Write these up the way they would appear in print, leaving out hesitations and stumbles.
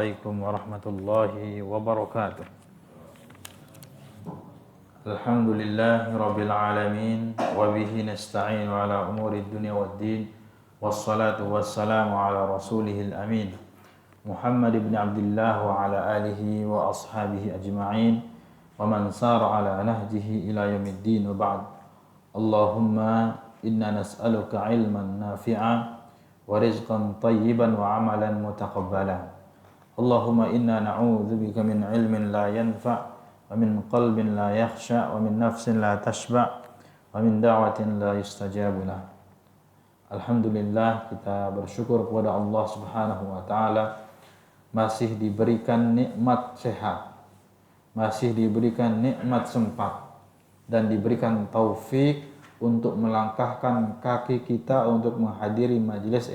Assalamualaikum warahmatullahi wabarakatuh. Alhamdulillahi rabbil alamin wa bihi nasta'inu ala umuri dunya waddin wassalatu wassalamu ala rasulihil amin Muhammad ibn Abdullah wa ala alihi wa ashabihi ajma'in wa man sara ala nahjihi ila yaumiddin wa ba'd. Allahumma inna nas'aluka ilman nafi'a wa rizqan tayyiban wa amalan mutaqabbalan. Allahumma inna na'udzubika min ilmin la yanfa' wa min qalbin la yakhsha wa min nafsin la tashba' wa min da'watin la yustajabu lah. Alhamdulillah, kita bersyukur kepada Allah Subhanahu wa taala masih diberikan nikmat sehat, masih diberikan nikmat sempat dan diberikan taufik untuk melangkahkan kaki kita untuk menghadiri majelis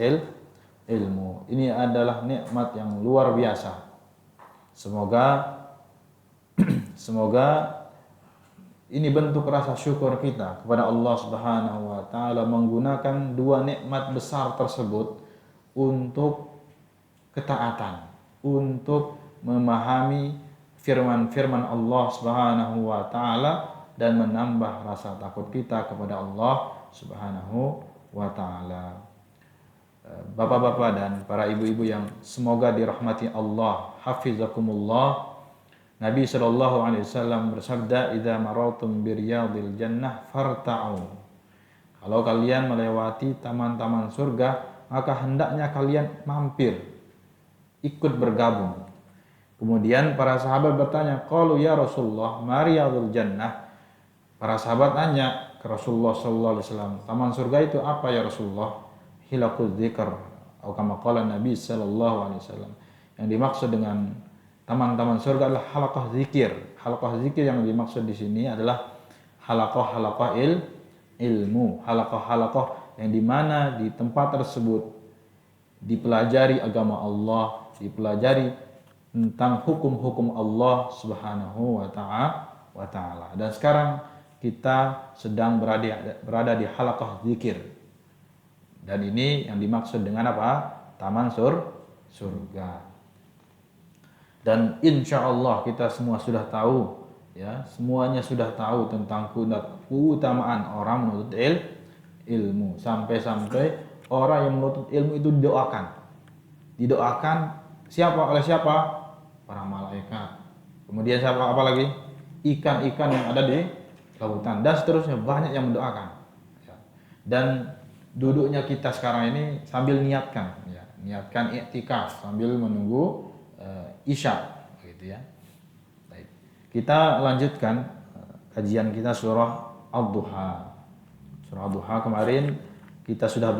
ilmu. Ini adalah nikmat yang luar biasa. Semoga ini bentuk rasa syukur kita kepada Allah Subhanahu wa taala menggunakan dua nikmat besar tersebut untuk ketaatan, untuk memahami firman-firman Allah Subhanahu wa taala dan menambah rasa takut kita kepada Allah Subhanahu wa taala. Bapak-bapak dan para ibu-ibu yang semoga dirahmati Allah, hafizakumullah. Nabi SAW bersabda, "Idza marartum biriyadil jannah farta'u." Kalau kalian melewati taman-taman surga, maka hendaknya kalian mampir, ikut bergabung. Kemudian para sahabat bertanya, "Qalu ya Rasulullah, ma riyadul jannah?" Para sahabat tanya ke Rasulullah SAW, "Taman surga itu apa ya Rasulullah?" Hilaqul dzikr atau kama qala Nabi sallallahu alaihi wasallam. Yang dimaksud dengan taman-taman surga adalah halaqah zikir. Halaqah zikir yang dimaksud di sini adalah halaqah ilmu, halaqah yang dimana di tempat tersebut dipelajari agama Allah, dipelajari tentang hukum-hukum Allah Subhanahu wa taala. Dan sekarang kita sedang berada di halaqah zikir. Dan ini yang dimaksud dengan apa? Taman surga. Dan insya Allah kita semua sudah tahu, ya, semuanya sudah tahu tentang keutamaan orang menuntut ilmu. Sampai-sampai orang yang menuntut ilmu itu didoakan oleh siapa? Para malaikat. Kemudian siapa apa lagi? Ikan-ikan yang ada di lautan dan seterusnya, banyak yang mendoakan. Dan duduknya kita sekarang ini sambil niatkan i'tikaf sambil menunggu isya, gitu ya. Baik. Kita lanjutkan kajian kita surah Ad-Duha. Surah Ad-Duha kemarin kita sudah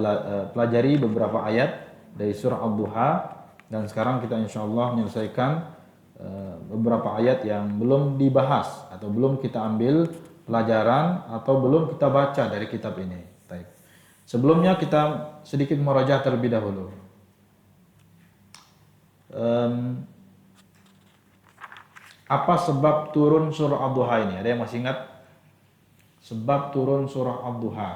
pelajari beberapa ayat dari surah Ad-Duha dan sekarang kita insyaallah menyelesaikan beberapa ayat yang belum dibahas atau belum kita ambil pelajaran atau belum kita baca dari kitab ini. Baik. Sebelumnya kita sedikit murajaah terlebih dahulu. Apa sebab turun surah Ad-Duha ini? Ada yang masih ingat? Sebab turun surah Ad-Duha.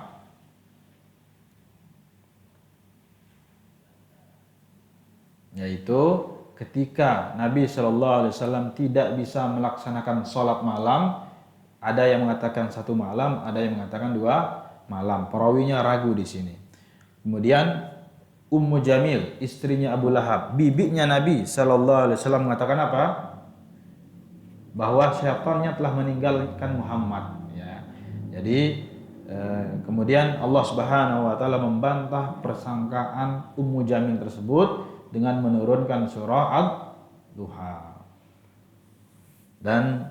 Yaitu ketika Nabi SAW tidak bisa melaksanakan sholat malam. Ada yang mengatakan 1 malam, ada yang mengatakan 2 malam. Perawinya ragu di sini. Kemudian Ummu Jamil, istrinya Abu Lahab, bibinya Nabi sallallahu alaihi wasallam mengatakan apa? Bahwa syaitannya telah meninggalkan Muhammad, ya. Jadi kemudian Allah Subhanahu wa taala membantah persangkaan Ummu Jamil tersebut dengan menurunkan surah Ad-Duha. Dan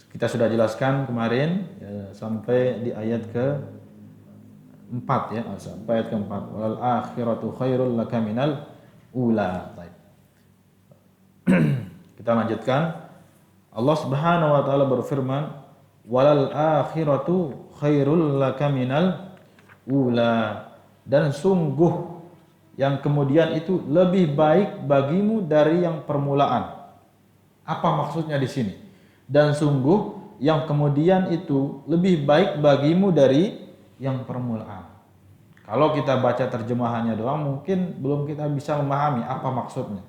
kita sudah jelaskan kemarin sampai di ayat ke-4, ya, sampai ayat ke-4. Wal akhiratu khairul laka minal ula. Kita lanjutkan. Allah Subhanahu wa taala berfirman, walal akhiratu khairul laka minal ula. Dan sungguh yang kemudian itu lebih baik bagimu dari yang permulaan. Apa maksudnya di sini? Dan sungguh yang kemudian itu lebih baik bagimu dari yang permulaan. Kalau kita baca terjemahannya doang mungkin belum kita bisa memahami apa maksudnya.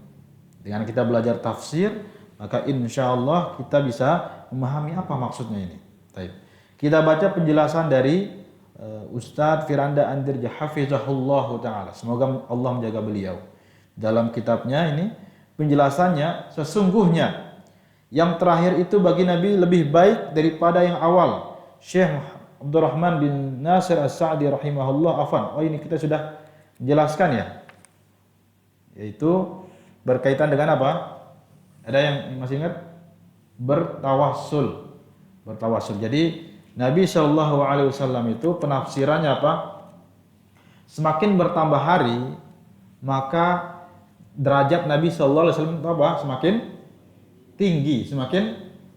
Dengan kita belajar tafsir, maka insya Allah kita bisa memahami apa maksudnya ini. Baik. Kita baca penjelasan dari Ustadz Firanda Andirja hafizahullah taala. Semoga Allah menjaga beliau. Dalam kitabnya ini penjelasannya, sesungguhnya yang terakhir itu bagi Nabi lebih baik daripada yang awal. Syekh Abdurrahman bin Nasir As-Sa'di rahimahullah afan. Oh, ini kita sudah jelaskan ya. Yaitu berkaitan dengan apa? Ada yang masih ingat? Bertawassul. Bertawassul. Jadi Nabi Shallallahu Alaihi Wasallam itu penafsirannya apa? Semakin bertambah hari, maka derajat Nabi Shallallahu Alaihi Wasallam itu apa? Semakin tinggi, semakin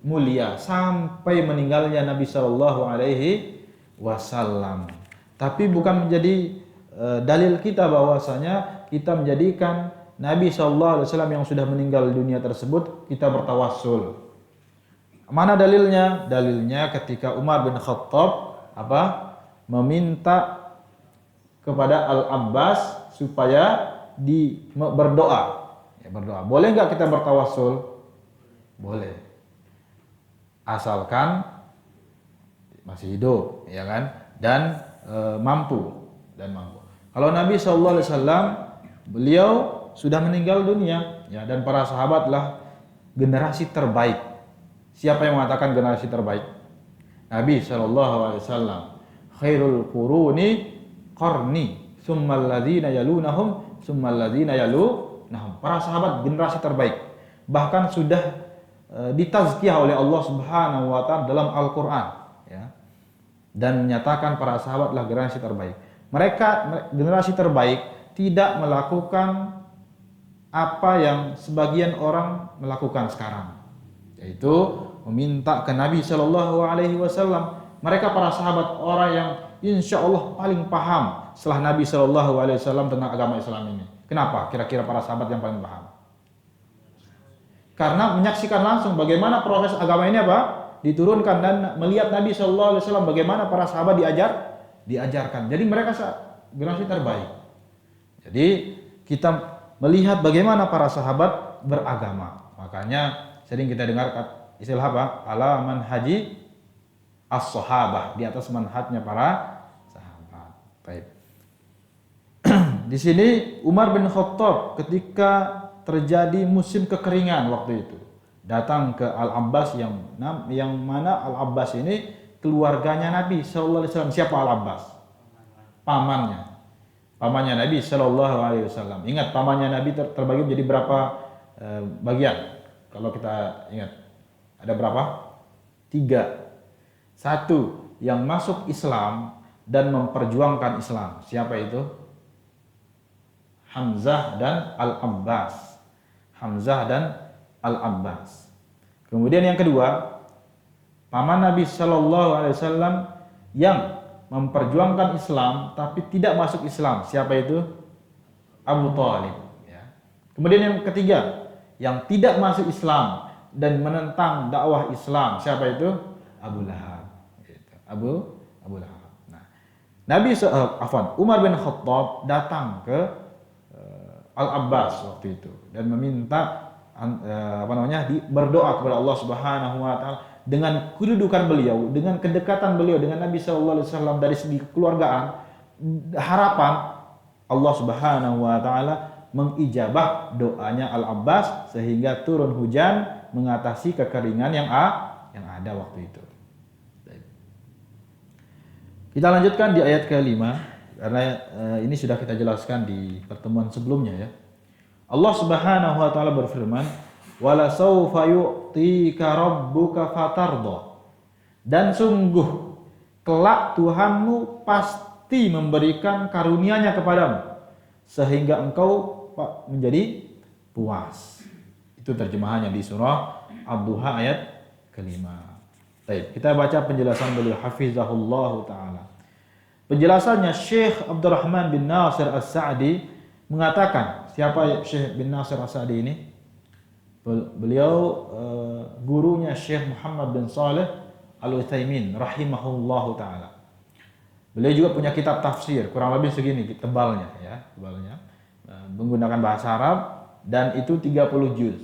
mulia sampai meninggalnya Nabi Shallallahu Alaihi Wasallam. Tapi bukan menjadi dalil kita bahwasanya kita menjadikan Nabi Shallallahu Alaihi Wasallam yang sudah meninggal dunia tersebut kita bertawassul. Mana dalilnya? Dalilnya ketika Umar bin Khattab meminta kepada Al-Abbas supaya berdoa. Ya, berdoa. Boleh nggak kita bertawassul? Boleh. Asalkan masih hidup, ya kan? Dan mampu. Kalau Nabi SAW beliau sudah meninggal dunia, ya, dan para sahabatlah generasi terbaik. Siapa yang mengatakan generasi terbaik? Nabi SAW. Khairul quruni qarni, tsummal ladzina yalunahum, tsummal ladzina yalunahum. Para sahabat generasi terbaik. Bahkan sudah ditazkiyah oleh Allah Subhanahu wa taala dalam Al-Qur'an, ya. Dan menyatakan para sahabatlah generasi terbaik. Mereka generasi terbaik tidak melakukan apa yang sebagian orang melakukan sekarang, yaitu meminta ke Nabi Shallallahu Alaihi Wasallam. Mereka para sahabat orang yang insya Allah paling paham setelah Nabi Shallallahu Alaihi Wasallam tentang agama Islam ini. Kenapa? Kira-kira para sahabat yang paling paham? Karena menyaksikan langsung bagaimana proses agama ini diturunkan dan melihat Nabi Shallallahu Alaihi Wasallam bagaimana para sahabat diajarkan. Jadi mereka generasi terbaik. Jadi kita melihat bagaimana para sahabat beragama. Makanya sering kita dengar istilah ala manhaji as-sahabah, di atas manhajnya para sahabat. Baik. Di sini Umar bin Khattab ketika terjadi musim kekeringan waktu itu datang ke Al-Abbas yang mana Al-Abbas ini keluarganya Nabi Sallallahu Alaihi Wasallam. Siapa Al-Abbas? Pamannya Nabi Sallallahu Alaihi Wasallam. Ingat, pamannya Nabi terbagi menjadi berapa bagian? Kalau kita ingat, ada berapa? 3. 1 yang masuk Islam dan memperjuangkan Islam. Siapa itu? Hamzah dan Al-Abbas. Hamzah dan Al-Abbas. Kemudian yang kedua, paman Nabi Shallallahu Alaihi Wasallam yang memperjuangkan Islam tapi tidak masuk Islam. Siapa itu? Abu Thalib. Ya. Kemudian yang ketiga, yang tidak masuk Islam dan menentang dakwah Islam. Siapa itu? Abu Lahab. Gitu. Abu Lahab. Nah, Umar bin Khattab datang ke Al-Abbas waktu itu dan meminta berdoa kepada Allah Subhanahu wa taala dengan kedudukan beliau, dengan kedekatan beliau dengan Nabi sallallahu alaihi wasallam dari segi kekeluargaan, harapan Allah Subhanahu wa taala mengijabah doanya Al-Abbas sehingga turun hujan mengatasi kekeringan yang ada waktu itu. Kita lanjutkan di ayat ke-5 karena ini sudah kita jelaskan di pertemuan sebelumnya ya. Allah Subhanahu wa taala berfirman, "Wala saufa yu'tika rabbuka fatardha." Dan sungguh kelak Tuhanmu pasti memberikan karunia-Nya kepadamu sehingga engkau menjadi puas. Itu terjemahannya di surah Ad-Duha ayat ke-5. Baik, kita baca penjelasan beliau hafizahullah taala. Penjelasannya Syekh Abdurrahman bin Nasir As-Sa'di mengatakan, siapa Syekh bin Nasir As-Sa'di ini? Beliau gurunya Syekh Muhammad bin Saleh Al-Utsaimin rahimahullahu taala. Beliau juga punya kitab tafsir kurang lebih segini tebalnya ya, menggunakan bahasa Arab dan itu 30 juz.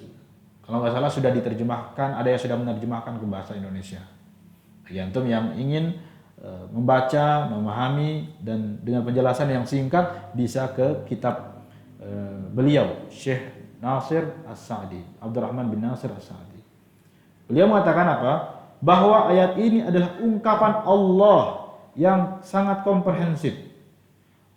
Kalau nggak salah sudah diterjemahkan, ada yang sudah menerjemahkan ke bahasa Indonesia. Bagi antum yang ingin membaca, memahami dan dengan penjelasan yang singkat bisa ke kitab beliau Syekh Nasir As-Sa'di, Abdurrahman bin Nasir As-Sa'di. Beliau mengatakan apa? Bahwa ayat ini adalah ungkapan Allah yang sangat komprehensif.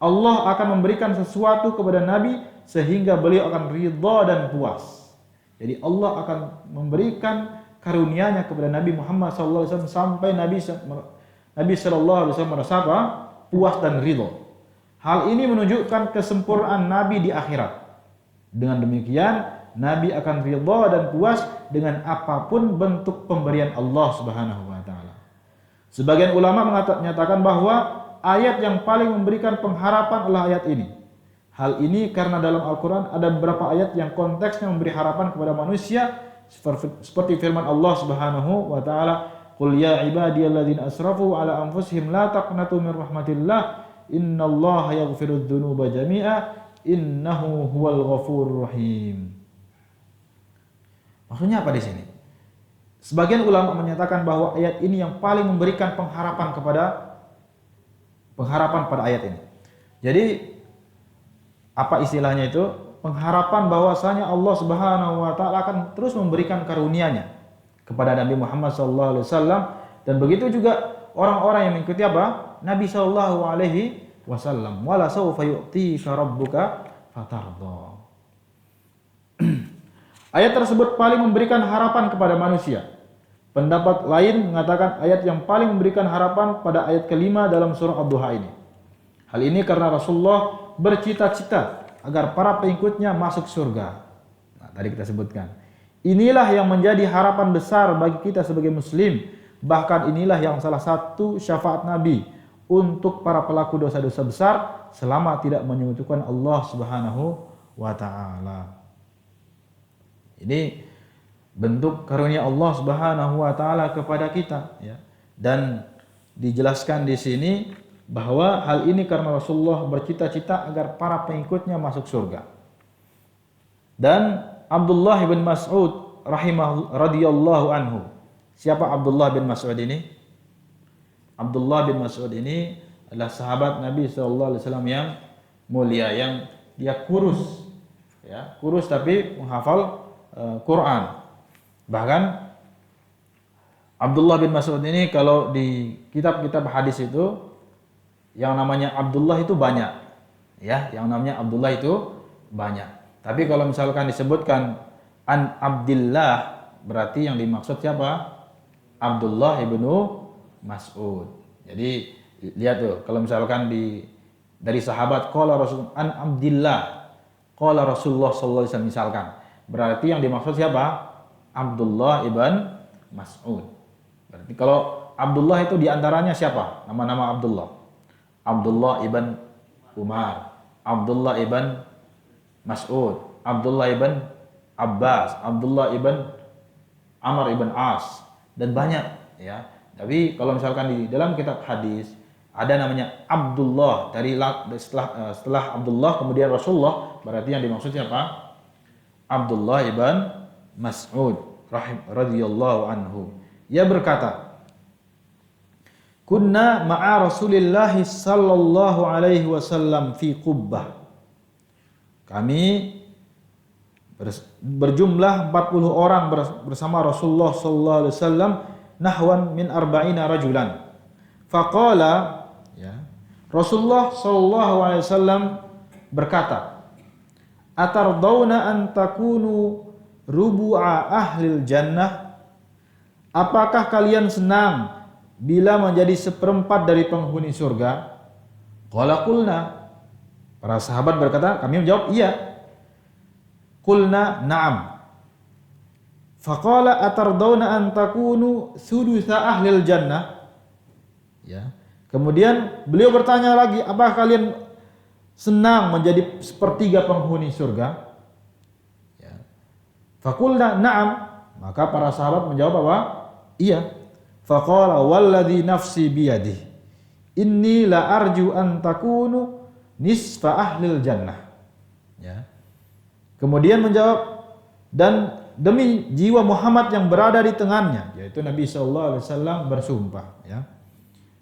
Allah akan memberikan sesuatu kepada Nabi sehingga beliau akan ridha dan puas. Jadi Allah akan memberikan karunia-Nya kepada Nabi Muhammad SAW sampai Nabi SAW merasa apa? Puas dan ridha. Hal ini menunjukkan kesempurnaan Nabi di akhirat. Dengan demikian, Nabi akan ridha dan puas dengan apapun bentuk pemberian Allah Subhanahu wa taala. Sebagian ulama menyatakan bahwa ayat yang paling memberikan pengharapan adalah ayat ini. Hal ini karena dalam Al-Quran ada beberapa ayat yang konteksnya memberi harapan kepada manusia seperti firman Allah Subhanahu wa taala, "Qul ya ibadiyalladzina asrafu ala anfusihim la taqnatu min rahmatillah, innallaha yaghfirudz dzunuba jami'a, innahu huwal ghafurur rahim." Maksudnya apa di sini? Sebagian ulama menyatakan bahwa ayat ini yang paling memberikan pengharapan pada ayat ini. Jadi apa istilahnya itu? Pengharapan bahwasanya Allah Subhanahu wa taala akan terus memberikan karunia-Nya kepada Nabi Muhammad sallallahu alaihi wasallam, dan begitu juga orang-orang yang mengikuti apa? Nabi sallallahu alaihi wasallam. Wala sawfa yu'tika rabbuka fatardha. Ayat tersebut paling memberikan harapan kepada manusia. Pendapat lain mengatakan ayat yang paling memberikan harapan pada ayat kelima dalam surah Ad-Duha ini. Hal ini karena Rasulullah bercita-cita agar para pengikutnya masuk surga. Nah, tadi kita sebutkan. Inilah yang menjadi harapan besar bagi kita sebagai muslim. Bahkan inilah yang salah satu syafaat Nabi untuk para pelaku dosa-dosa besar selama tidak menyekutukan Allah Subhanahu wa taala. Ini bentuk karunia Allah Subhanahu wa taala kepada kita, ya. Dan dijelaskan di sini bahwa hal ini karena Rasulullah bercita-cita agar para pengikutnya masuk surga. Dan Abdullah bin Mas'ud radhiyallahu anhu. Siapa Abdullah bin Mas'ud ini? Abdullah bin Mas'ud ini adalah sahabat Nabi sallallahu alaihi wasallam yang mulia, yang dia kurus, ya, kurus tapi menghafal Quran. Bahkan Abdullah bin Mas'ud ini kalau di kitab-kitab hadis itu yang namanya Abdullah itu banyak, ya, yang namanya Abdullah itu banyak. Tapi kalau misalkan disebutkan an Abdillah, berarti yang dimaksud siapa? Abdullah ibnu Mas'ud. Jadi lihat tuh, kalau misalkan dari sahabat qala Rasul an Abdillah qala Rasulullah sallallahu alaihi wasallam misalkan, berarti yang dimaksud siapa? Abdullah ibn Mas'ud. Berarti kalau Abdullah itu diantaranya siapa? Nama-nama Abdullah. Abdullah ibn Umar, Abdullah ibn Mas'ud, Abdullah ibn Abbas, Abdullah ibn Amr ibn As, dan banyak, ya. Tapi kalau misalkan di dalam kitab hadis ada namanya Abdullah, setelah Abdullah kemudian Rasulullah, berarti yang dimaksud siapa? Abdullah ibn Mas'ud radhiyallahu anhu. Ia berkata, "Kunna ma'a Rasulillah sallallahu alaihi wasallam fi Qubbah." Kami berjumlah 40 orang bersama Rasulullah sallallahu alaihi wasallam, nahwan min arba'ina rajulan. Faqala, ya, Rasulullah sallallahu alaihi wasallam berkata, "Atardawna an takunu rubu'a ahlil jannah?" Apakah kalian senang bila menjadi seperempat dari penghuni surga? Qala qulna. Para sahabat berkata, kami menjawab iya. Qulna na'am. Faqala atardawna an takunu thulutha ahlil jannah? Ya. Kemudian beliau bertanya lagi, apakah kalian senang menjadi sepertiga penghuni surga? Ya. Faqulna na'am. Maka para sahabat menjawab apa? Iya. Faqala walladhi nafsi biyadihi inni la arju an takunu nisfa ahlil jannah. Ya. Kemudian menjawab, dan demi jiwa Muhammad yang berada di tengahnya, yaitu Nabi sallallahu alaihi wasallam bersumpah, ya.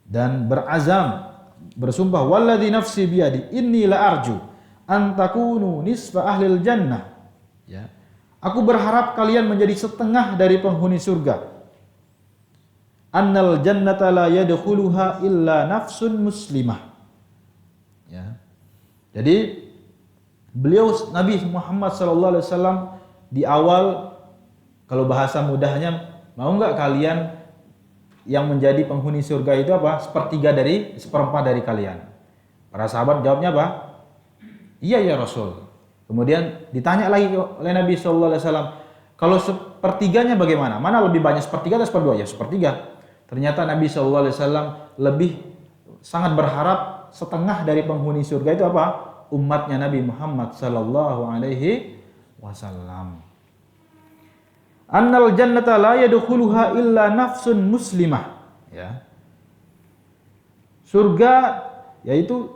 Dan berazam, bersumpah, walladzi nafsi biyadi inni la arju an takunu nisfa ahlil jannah, ya. Aku berharap kalian menjadi setengah dari penghuni surga. Annal jannata la yadkhuluha illa nafsun muslimah. Ya. Jadi beliau Nabi Muhammad sallallahu alaihi wasallam di awal, kalau bahasa mudahnya, mau enggak kalian yang menjadi penghuni surga itu apa? Seperempat dari kalian. Para sahabat jawabnya apa? Iya ya Rasul. Kemudian ditanya lagi oleh Nabi sallallahu alaihi wasallam, kalau sepertiganya bagaimana? Mana lebih banyak, sepertiga atau seperdua? Ya sepertiga. Ternyata Nabi sallallahu alaihi wasallam lebih sangat berharap setengah dari penghuni surga itu apa? Umatnya Nabi Muhammad sallallahu alaihi wasallam. Annal jannata la yadkhuluha illa nafsun muslimah, ya. Surga, yaitu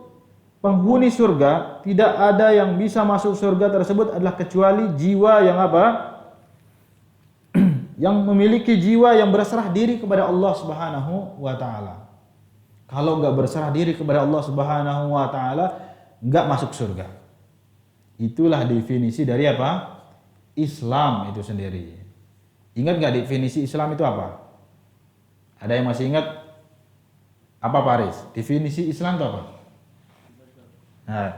penghuni surga, tidak ada yang bisa masuk surga tersebut adalah kecuali jiwa yang apa? Yang memiliki jiwa yang berserah diri kepada Allah Subhanahu wa taala. Kalau enggak berserah diri kepada Allah Subhanahu wa taala, enggak masuk surga. Itulah definisi dari apa? Islam itu sendiri. Ingat enggak definisi Islam itu apa? Ada yang masih ingat? Apa Paris? Definisi Islam itu apa? Nah,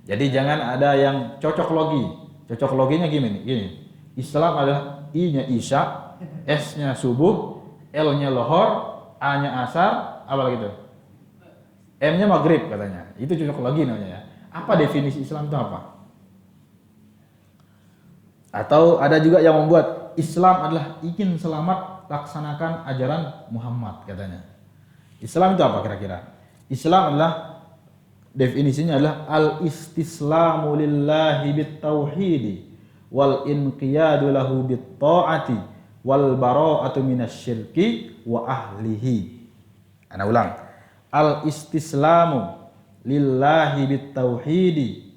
jadi jangan ada yang cocok logi. Cocok loginya gini. Islam adalah I-nya Isya, S-nya subuh, L-nya lohor, A-nya asar, apa lagi itu? M-nya maghrib katanya. Itu cocok logi namanya ya. Apa definisi Islam itu apa? Atau ada juga yang membuat Islam adalah ingin selamat laksanakan ajaran Muhammad katanya. Islam itu apa kira-kira? Islam adalah definisinya adalah al-istislamu lillahi bit-tauhidi wal inqiyadu lahu bit-ta'ati wal bara'atu minasyirki wa ahlihi. Ana ulang. Al-istislamu lillahi bit-tauhidi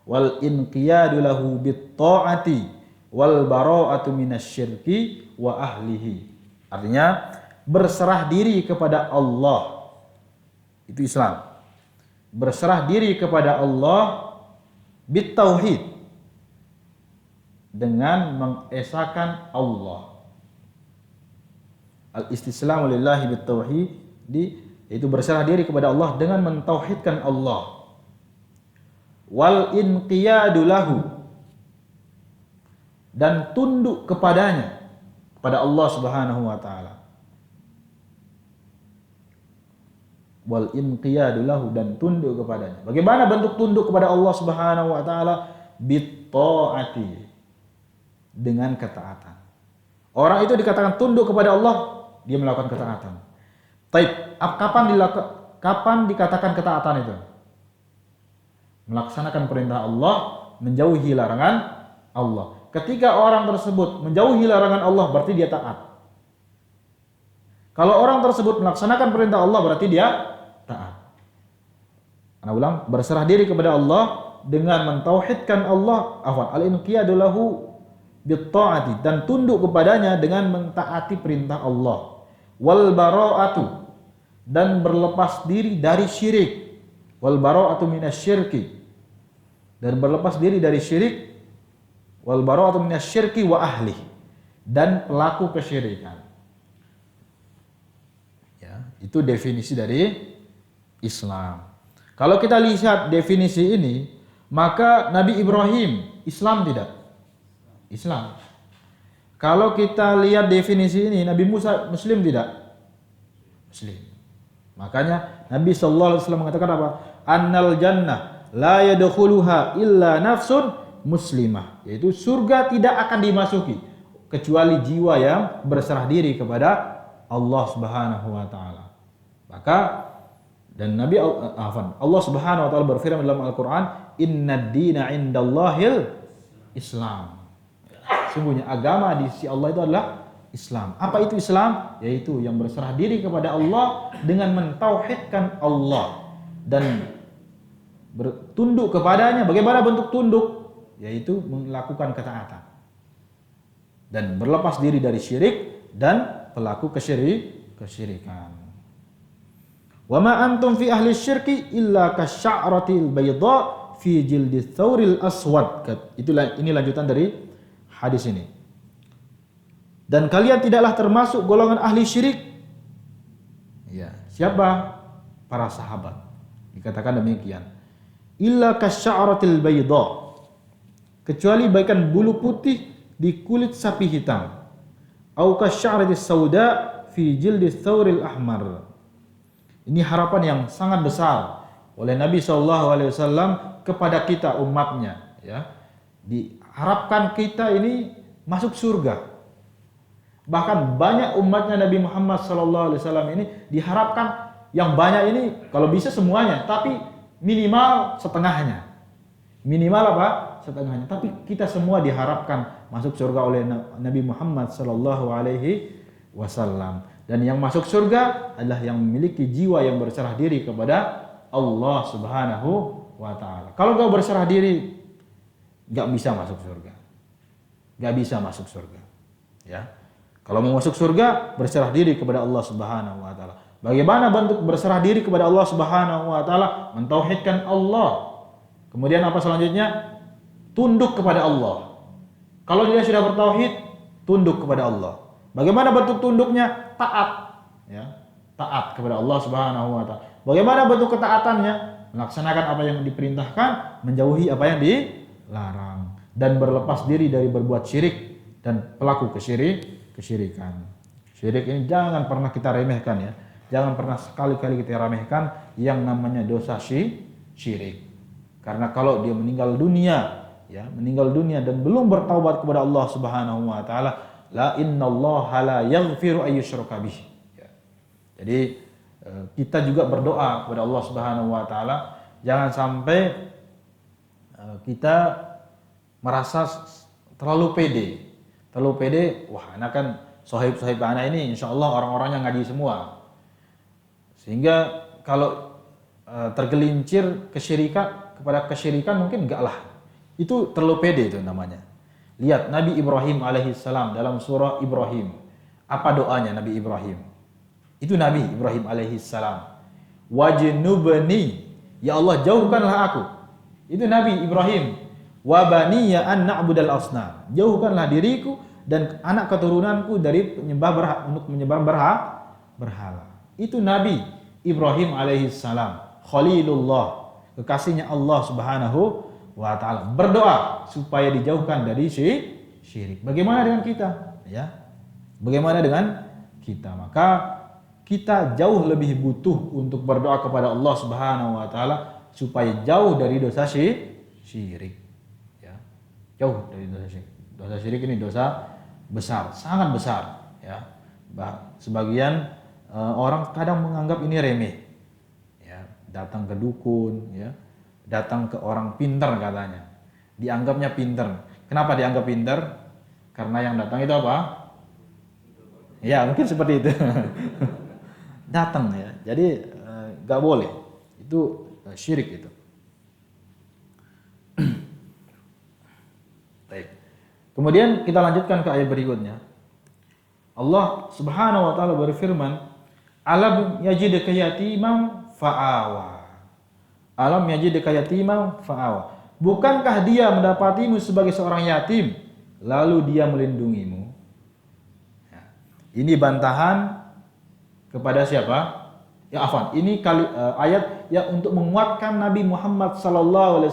wal inqiyadu lahu bit-ta'ati wal bara'atu minasyirki wa ahlihi. Artinya berserah diri kepada Allah. Itu Islam. Berserah diri kepada Allah bit-tauhid, dengan mengesahkan Allah. Al-istislamu lillahi bit-tauhid, yaitu berserah diri kepada Allah dengan mentauhidkan Allah. Wal inqiyadu lahu, dan tunduk kepadanya, kepada Allah Subhanahu wa taala. Wal inqiyadu lahu, dan tunduk kepadanya. Bagaimana bentuk tunduk kepada Allah Subhanahu wa taala? Bit-ta'ati, dengan ketaatan. Orang itu dikatakan tunduk kepada Allah, dia melakukan ketaatan. Taib, kapan dikatakan ketaatan itu? Melaksanakan perintah Allah, menjauhi larangan Allah. Ketika orang tersebut menjauhi larangan Allah, berarti dia taat. Kalau orang tersebut melaksanakan perintah Allah, berarti dia taat. Ana ulang, berserah diri kepada Allah dengan mentauhidkan Allah, al-inqiyadu lahu bit-ta'ati, dan tunduk kepadanya dengan mentaati perintah Allah. Wal bara'atu, dan berlepas diri dari syirik. Wal bara'atu minasyirki, dan berlepas diri dari syirik. Wal bara'atu minasyirki wa ahli, dan pelaku kesyirikan. Ya, itu definisi dari Islam. Kalau kita lihat definisi ini, maka Nabi Ibrahim Islam tidak? Islam. Kalau kita lihat definisi ini, Nabi Musa Muslim tidak? Muslim. Makanya Nabi sallallahu alaihi wasallam mengatakan apa? Annal jannah la yadkhuluha illa nafsun muslimah, yaitu surga tidak akan dimasuki kecuali jiwa yang berserah diri kepada Allah Subhanahu wa taala. Maka dan Allah Subhanahu wa taala berfirman dalam Al-Qur'an, "Innad dina 'indallahil Islam." Sungguhnya agama di sisi Allah itu adalah Islam. Apa itu Islam? Yaitu yang berserah diri kepada Allah dengan mentauhidkan Allah dan bertunduk kepadanya. Bagaimana bentuk tunduk? Yaitu melakukan ketaatan dan berlepas diri dari syirik dan pelaku kesyirikan. Wa ma antum fi ahli syirki illa kasya'ratil bayda fi jildi thawril aswad. Ini lanjutan dari hadis ini. Dan kalian tidaklah termasuk golongan ahli syirik. Ya, siapa? Para sahabat. Dikatakan demikian. Illa kasya'ratil bayda. Kecuali bagaikan bulu putih di kulit sapi hitam. Au kasya'ratis sauda fi jildi thawril ahmar. Ini harapan yang sangat besar oleh Nabi SAW kepada kita umatnya. Ya, diharapkan kita ini masuk surga. Bahkan banyak umatnya Nabi Muhammad SAW ini diharapkan yang banyak ini kalau bisa semuanya, tapi minimal setengahnya. Minimal apa? Setengahnya. Tapi kita semua diharapkan masuk surga oleh Nabi Muhammad SAW. Dan yang masuk surga adalah yang memiliki jiwa yang berserah diri kepada Allah Subhanahu wa Ta'ala. Kalau kau berserah diri, gak bisa masuk surga. Gak bisa masuk surga. Ya. Kalau mau masuk surga, berserah diri kepada Allah Subhanahu wa Ta'ala. Bagaimana bentuk berserah diri kepada Allah Subhanahu wa Ta'ala? Mentauhidkan Allah. Kemudian apa selanjutnya? Tunduk kepada Allah. Kalau dia sudah bertauhid, tunduk kepada Allah. Bagaimana bentuk tunduknya? Taat, ya, taat kepada Allah Subhanahu wa Ta'ala. Bagaimana bentuk ketaatannya? Melaksanakan apa yang diperintahkan, menjauhi apa yang dilarang, dan berlepas diri dari berbuat syirik dan pelaku kesyirikan. Syirik ini jangan pernah kita remehkan, ya. Jangan pernah sekali-kali kita remehkan yang namanya dosa syirik. Karena kalau dia meninggal dunia, ya, meninggal dunia dan belum bertaubat kepada Allah Subhanahu wa Ta'ala, la innallaha la yaghfiru ayyushraka bih. Ya. Jadi kita juga berdoa kepada Allah Subhanahu wa Ta'ala, jangan sampai kita merasa terlalu pede. Terlalu pede, wah, anak kan sahib-sahib anak ini insyaallah orang-orangnya ngaji semua. Sehingga kalau tergelincir kepada kesyirikan mungkin enggak lah. Itu terlalu pede itu namanya. Lihat Nabi Ibrahim alaihissalam dalam surah Ibrahim. Apa doanya Nabi Ibrahim? Itu Nabi Ibrahim alaihissalam. Wajnubni, ya Allah jauhkanlah aku. Itu Nabi Ibrahim. Wa baniya an na'budal asnam. Jauhkanlah diriku dan anak keturunanku dari menyembah berhala. Itu Nabi Ibrahim alaihissalam. Khalilullah, kekasihnya Allah Subhanahu wa Ta'ala, berdoa supaya dijauhkan dari syirik. Bagaimana dengan kita? Ya, bagaimana dengan kita? Maka kita jauh lebih butuh untuk berdoa kepada Allah Subhanahu wa Ta'ala supaya jauh dari dosa syirik. Ya, jauh dari dosa syirik. Dosa syirik ini dosa besar, sangat besar. Ya, sebagian orang kadang menganggap ini remeh. Ya, datang ke dukun, ya, datang ke orang pintar katanya, dianggapnya pintar. Kenapa dianggap pintar? Karena yang datang itu apa? Ya mungkin seperti itu. Datang, ya, jadi gak boleh, itu syirik itu. Baik. Kemudian kita lanjutkan ke ayat berikutnya. Allah Subhanahu wa Ta'ala berfirman, alam yajidka yatiman fa'awa. Alam yajidka yatiman fa'awa. Bukankah dia mendapatimu sebagai seorang yatim, lalu dia melindungimu? Ya. Ini bantahan kepada siapa? Ya afwan, ini ayat yang untuk menguatkan Nabi Muhammad SAW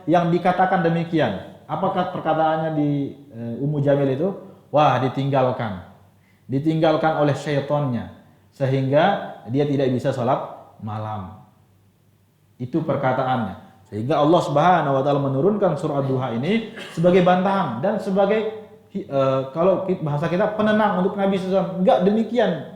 yang dikatakan demikian. Apakah perkataannya di Ummu Jamil itu? Wah, ditinggalkan oleh syaitannya sehingga dia tidak bisa sholat malam. Itu perkataannya. Sehingga Allah Subhanahu wa Ta'ala menurunkan surah Duha ini sebagai bantahan dan sebagai kalau bahasa kita penenang untuk Nabi SAW. Enggak demikian.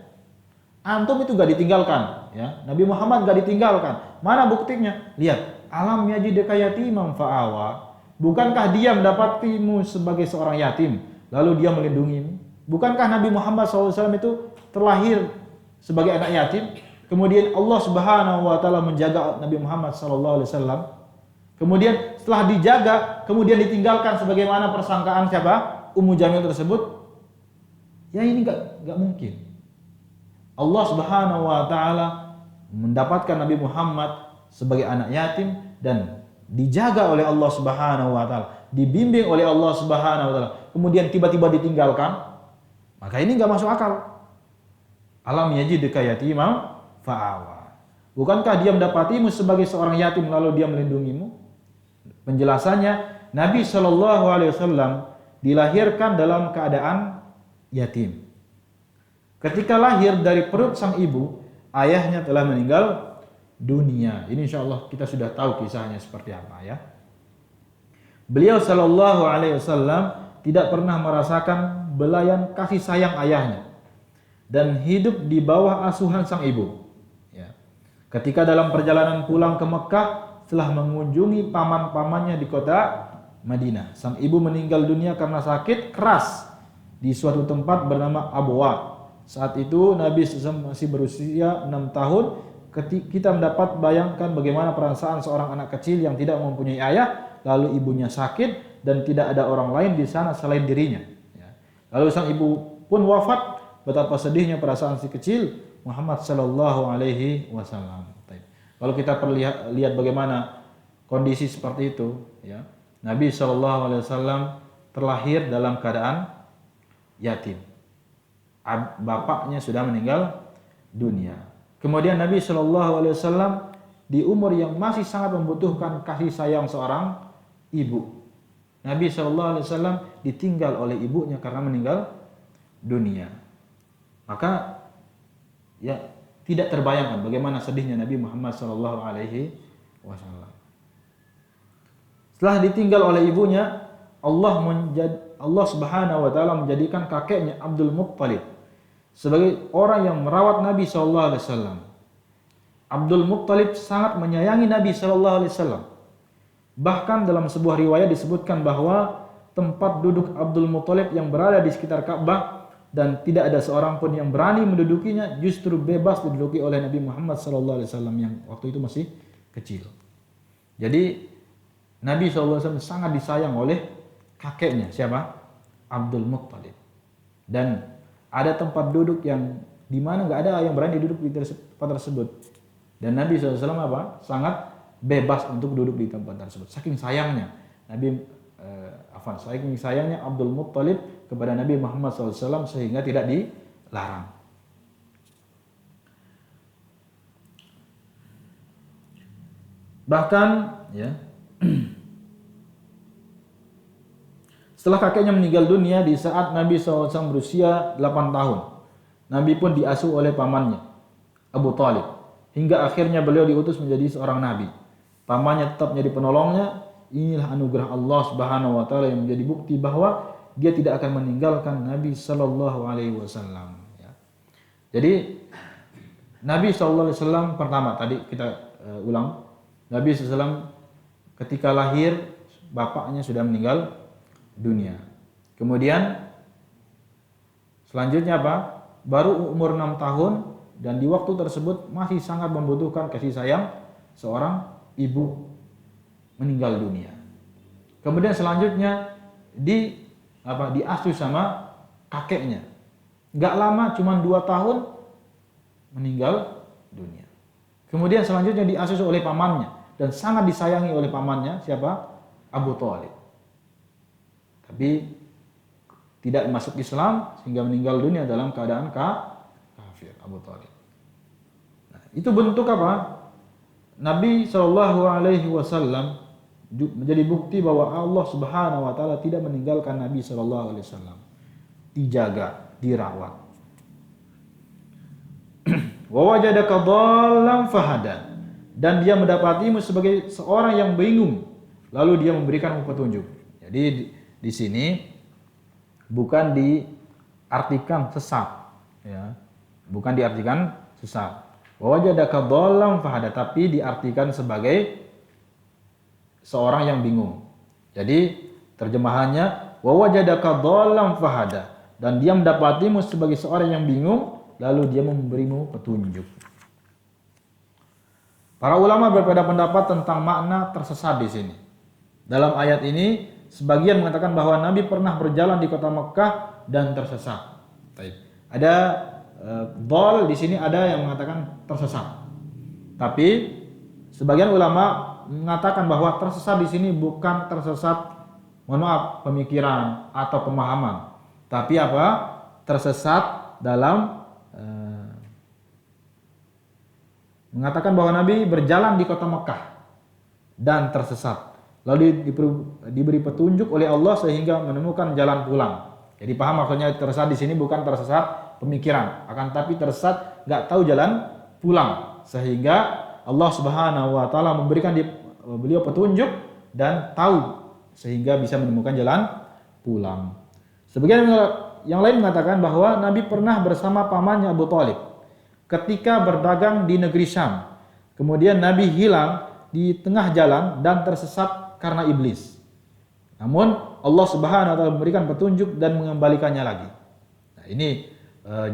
Antum itu enggak ditinggalkan, ya. Nabi Muhammad enggak ditinggalkan. Mana buktinya? Lihat, alam yajidka yatiman fa'awa. Bukankah dia mendapatimu sebagai seorang yatim, lalu dia melindungimu? Bukankah Nabi Muhammad SAW itu terlahir sebagai anak yatim? Kemudian Allah Subhanahu wa Ta'ala menjaga Nabi Muhammad sallallahu alaihi wasallam, Kemudian setelah dijaga, kemudian ditinggalkan sebagaimana persangkaan siapa? Ummu Jamil tersebut. Ya ini enggak mungkin. Allah Subhanahu wa taala mendapatkan Nabi Muhammad sebagai anak yatim dan dijaga oleh Allah Subhanahu wa taala, dibimbing oleh Allah Subhanahu wa taala. Kemudian tiba-tiba ditinggalkan, maka ini enggak masuk akal. Alam yajidka yatimam fa'awa. Bukankah dia mendapatimu sebagai seorang yatim lalu dia melindungimu? Penjelasannya, Nabi Shallallahu Alaihi Wasallam dilahirkan dalam keadaan yatim. Ketika lahir dari perut sang ibu, ayahnya telah meninggal dunia. Ini insya Allah kita sudah tahu kisahnya seperti apa ya. Beliau Shallallahu Alaihi Wasallam tidak pernah merasakan belayan kasih sayang ayahnya dan hidup di bawah asuhan sang ibu. Ya. Ketika dalam perjalanan pulang ke Mekah, setelah mengunjungi paman-pamannya di kota Madinah, sang ibu meninggal dunia karena sakit keras di suatu tempat bernama Abwa. Saat itu Nabi SAW masih berusia 6 tahun. Kita mendapat bayangkan bagaimana perasaan seorang anak kecil yang tidak mempunyai ayah, lalu ibunya sakit dan tidak ada orang lain di sana selain dirinya. Ya. Lalu sang ibu pun wafat. Betapa sedihnya perasaan si kecil Muhammad Sallallahu Alaihi Wasallam. Kalau kita lihat bagaimana kondisi seperti itu, ya, Nabi Sallallahu Alaihi Wasallam terlahir dalam keadaan yatim. Bapaknya sudah meninggal dunia. Kemudian Nabi Sallallahu Alaihi Wasallam di umur yang masih sangat membutuhkan kasih sayang seorang ibu. Nabi Sallallahu Alaihi Wasallam ditinggal oleh ibunya karena meninggal dunia. Maka ya tidak terbayangkan bagaimana sedihnya Nabi Muhammad Sallallahu Alaihi Wasallam. Setelah ditinggal oleh ibunya, Allah Subhanahu Wa Taala menjadikan kakeknya Abdul Muttalib sebagai orang yang merawat Nabi Sallallahu Alaihi Wasallam. Abdul Muttalib sangat menyayangi Nabi Sallallahu Alaihi Wasallam. Bahkan dalam sebuah riwayat disebutkan bahwa tempat duduk Abdul Muttalib yang berada di sekitar Ka'bah dan tidak ada seorang pun yang berani mendudukinya, justru bebas diduduki oleh Nabi Muhammad SAW yang waktu itu masih kecil. Jadi Nabi SAW sangat disayang oleh kakeknya, siapa? Abdul Muttalib. Dan ada tempat duduk yang di mana nggak ada yang berani duduk di tempat tersebut. Dan Nabi SAW apa? Sangat bebas untuk duduk di tempat tersebut. Saking sayangnya saking sayangnya Abdul Muttalib kepada Nabi Muhammad SAW sehingga tidak dilarang. Bahkan ya setelah kakeknya meninggal dunia di saat Nabi SAW berusia 8 tahun, Nabi pun diasuh oleh pamannya Abu Talib hingga akhirnya beliau diutus menjadi seorang nabi. Pamannya tetap menjadi penolongnya. Inilah anugerah Allah Subhanahu Wa Taala yang menjadi bukti bahwa dia tidak akan meninggalkan Nabi Sallallahu Alaihi Wasallam. Ya. Jadi Nabi Sallallahu Alaihi Wasallam pertama tadi kita ulang, Nabi SAW ketika lahir bapaknya sudah meninggal dunia. Kemudian selanjutnya apa? Baru umur 6 tahun dan di waktu tersebut masih sangat membutuhkan kasih sayang seorang ibu meninggal dunia. Kemudian selanjutnya diasuh sama kakeknya. Enggak lama, cuma 2 tahun meninggal dunia. Kemudian selanjutnya diasuh oleh pamannya dan sangat disayangi oleh pamannya, siapa? Abu Thalib. Tapi tidak masuk Islam sehingga meninggal dunia dalam keadaan kafir, Abu Thalib. Nah, itu bentuk apa? Nabi Shallallahu Alaihi Wasallam menjadi bukti bahwa Allah Subhanahu Wa Taala tidak meninggalkan Nabi Shallallahu Alaihi Wasallam, dijaga, dirawat. Wa wajadaka dhallan fahada, dan dia mendapatimu sebagai seorang yang bingung, lalu dia memberikanmu petunjuk. Jadi di sini bukan diartikan sesat, ya, bukan diartikan sesat. Wa wajadaka dhallan fahada, tapi diartikan sebagai seorang yang bingung. Jadi terjemahannya wa wajadaka dhallan fahada, dan dia mendapatimu sebagai seorang yang bingung lalu dia memberimu petunjuk. Para ulama berbeda pendapat tentang makna tersesat di sini. Dalam ayat ini, sebagian mengatakan bahwa Nabi pernah berjalan di kota Mekah dan tersesat. Ada dhal di sini, ada yang mengatakan tersesat. Tapi sebagian ulama mengatakan bahwa tersesat di sini bukan tersesat, mohon maaf, pemikiran atau pemahaman, tapi apa? Tersesat dalam mengatakan bahwa Nabi berjalan di kota Mekah dan tersesat. Lalu diberi petunjuk oleh Allah sehingga menemukan jalan pulang. Jadi paham maksudnya tersesat di sini bukan tersesat pemikiran, akan tapi tersesat nggak tahu jalan pulang, sehingga Allah Subhanahu wa taala memberikan beliau petunjuk dan tahu sehingga bisa menemukan jalan pulang. Sebagian yang lain mengatakan bahwa Nabi pernah bersama pamannya Abu Thalib ketika berdagang di negeri Syam. Kemudian Nabi hilang di tengah jalan dan tersesat karena iblis. Namun Allah Subhanahu wa taala memberikan petunjuk dan mengembalikannya lagi. Nah, ini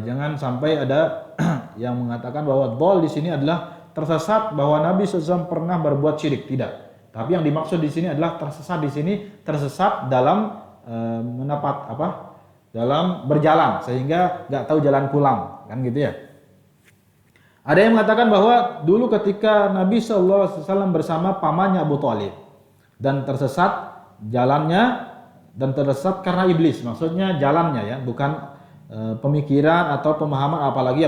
jangan sampai ada yang mengatakan bahwa dhal di sini adalah tersesat, bahwa Nabi SAW pernah berbuat syirik. Tidak. Tapi yang dimaksud di sini adalah tersesat di sini tersesat dalam dalam berjalan sehingga nggak tahu jalan pulang, kan gitu ya. Ada yang mengatakan bahwa dulu ketika Nabi SAW bersama pamannya Abu Thalib dan tersesat jalannya dan tersesat karena iblis, maksudnya jalannya ya, bukan pemikiran atau pemahaman, apalagi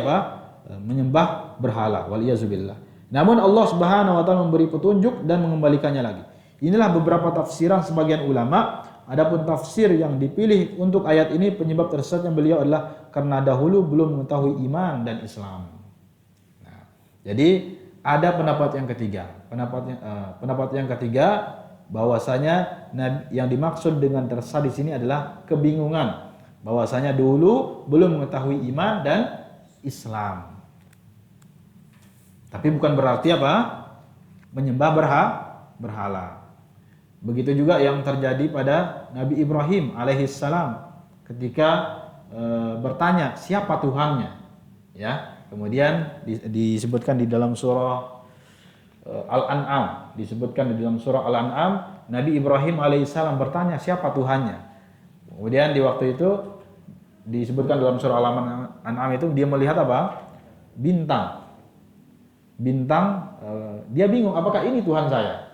menyembah berhala, waliyazubillah. Namun Allah Subhanahu wa taala memberi petunjuk dan mengembalikannya lagi. Inilah beberapa tafsiran sebagian ulama. Adapun tafsir yang dipilih untuk ayat ini, penyebab tersesatnya beliau adalah karena dahulu belum mengetahui iman dan Islam. Jadi ada pendapat yang ketiga. Pendapat yang ketiga bahwasanya yang dimaksud dengan tersesat di sini adalah kebingungan. Bahwasanya dulu belum mengetahui iman dan Islam. Tapi bukan berarti menyembah berhala. Begitu juga yang terjadi pada Nabi Ibrahim alaihissalam ketika bertanya siapa Tuhannya, ya. Kemudian disebutkan di dalam surah Al-An'am, Nabi Ibrahim alaihissalam bertanya siapa Tuhannya. Kemudian di waktu itu disebutkan dalam surah Al-An'am itu dia melihat bintang. Dia bingung apakah ini Tuhan saya.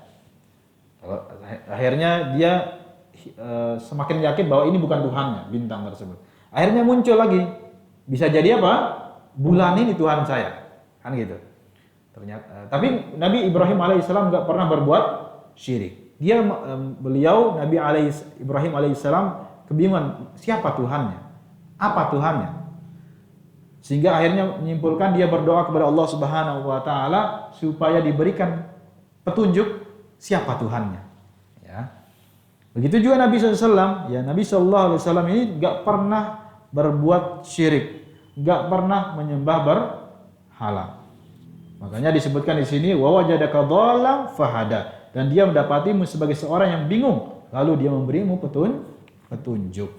Akhirnya dia semakin yakin bahwa ini bukan Tuhannya, bintang tersebut. Akhirnya muncul lagi, bisa jadi bulan ini Tuhan saya, kan gitu. Ternyata, tapi Nabi Ibrahim alaihissalam nggak pernah berbuat syirik. Nabi Ibrahim alaihissalam kebingungan siapa Tuhannya, apa Tuhannya, sehingga akhirnya menyimpulkan dia berdoa kepada Allah Subhanahu wa taala supaya diberikan petunjuk siapa Tuhannya. Ya. Begitu juga Nabi SAW. Ya, Nabi SAW ini nggak pernah berbuat syirik, nggak pernah menyembah berhala. Makanya disebutkan di sini wa wajadaka dhallan fahada, dan dia mendapatimu sebagai seorang yang bingung, lalu dia memberimu petunjuk.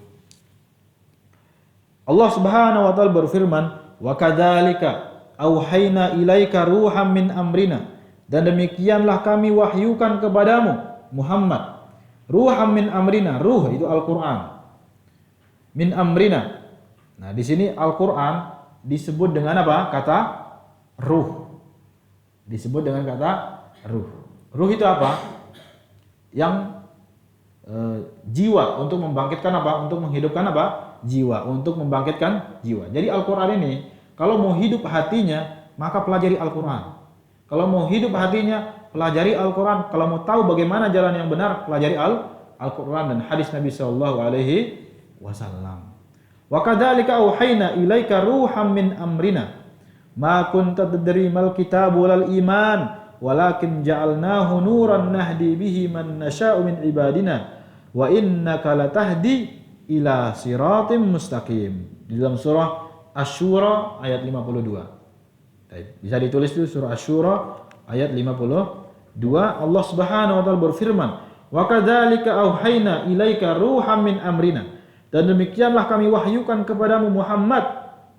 Allah Subhanahu wa taala berfirman, wa kadzalika auhayna ilaika ruham min amrina, dan demikianlah kami wahyukan kepadamu Muhammad ruham min amrina. Ruh itu Al-Qur'an. Min amrina. Nah, di sini Al-Qur'an disebut dengan kata ruh. Disebut dengan kata ruh. Ruh itu yang jiwa, untuk membangkitkan untuk menghidupkan jiwa, untuk membangkitkan jiwa. Jadi Al-Qur'an ini kalau mau hidup hatinya, maka pelajari Al-Qur'an. Kalau mau hidup hatinya, pelajari Al-Qur'an. Kalau mau tahu bagaimana jalan yang benar, pelajari Al-Qur'an dan hadis Nabi sallallahu alaihi wasallam. Wa kadzalika auhayna ilaika ruham min amrina ma kunta tadri mal kitabu wal iman walakin ja'alnahu nuran nahdi bihi man nasha'u min ibadina wa innaka latahdi ila siratim mustaqim. Di dalam surah Asy-Syura ayat 52. Bisa ditulis itu surah Asy-Syura ayat 52. Allah Subhanahu wa taala berfirman, "Wa kadzalika auhayna ilaika ruham min amrina." Dan demikianlah kami wahyukan kepadamu Muhammad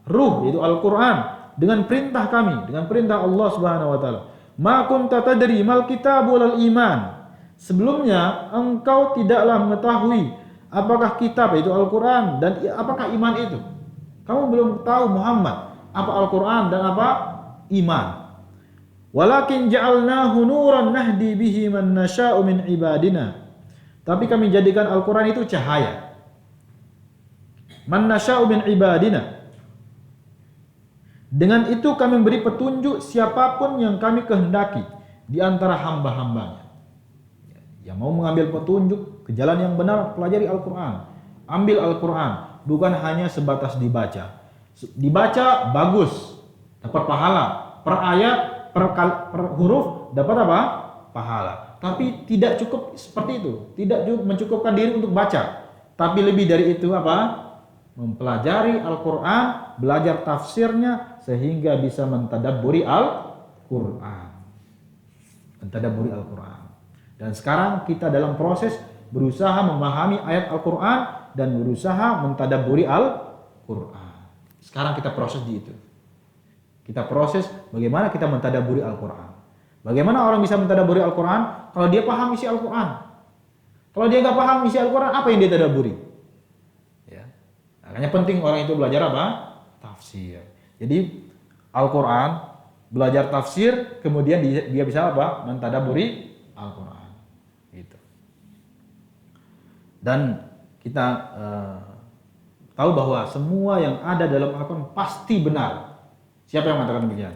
ruh, yaitu Al-Qur'an, dengan perintah kami, dengan perintah Allah Subhanahu wa taala. ma kunta tadri mal kitab wal iman. Sebelumnya engkau tidaklah mengetahui apakah kitab itu Al-Qur'an dan apakah iman itu. Kamu belum tahu Muhammad apa Al-Qur'an dan apa iman. Walakin ja'alnahu nuran nahdi bihi man nasha'u min ibadina. Tapi kami jadikan Al-Qur'an itu cahaya. Man nasha'u min ibadina. Dengan itu kami memberi petunjuk siapapun yang kami kehendaki di antara hamba-hambanya. Yang mau mengambil petunjuk ke jalan yang benar, pelajari Al-Qur'an. Ambil Al-Qur'an, bukan hanya sebatas dibaca. Dibaca bagus, dapat pahala. Per ayat, per huruf dapat apa? Pahala. Tapi tidak cukup seperti itu. Tidak mencukupkan diri untuk baca. Tapi lebih dari itu apa? Mempelajari Al-Qur'an, belajar tafsirnya sehingga bisa mentadabburi Al-Qur'an. Mentadabburi Al-Qur'an. Dan sekarang kita dalam proses berusaha memahami ayat Al-Qur'an dan berusaha mentadabburi Al-Qur'an. Sekarang kita proses di itu. Kita proses bagaimana kita mentadabburi Al-Qur'an. Bagaimana orang bisa mentadabburi Al-Qur'an kalau dia paham isi Al-Qur'an? Kalau dia nggak paham isi Al-Qur'an, apa yang dia tadabburi? Ya. Makanya penting orang itu belajar apa? Tafsir. Jadi Al-Qur'an, belajar tafsir, kemudian dia bisa apa? Mentadabburi Al-Qur'an. Gitu. Dan kita tahu bahwa semua yang ada dalam Al-Quran pasti benar. Siapa yang mengatakan demikian?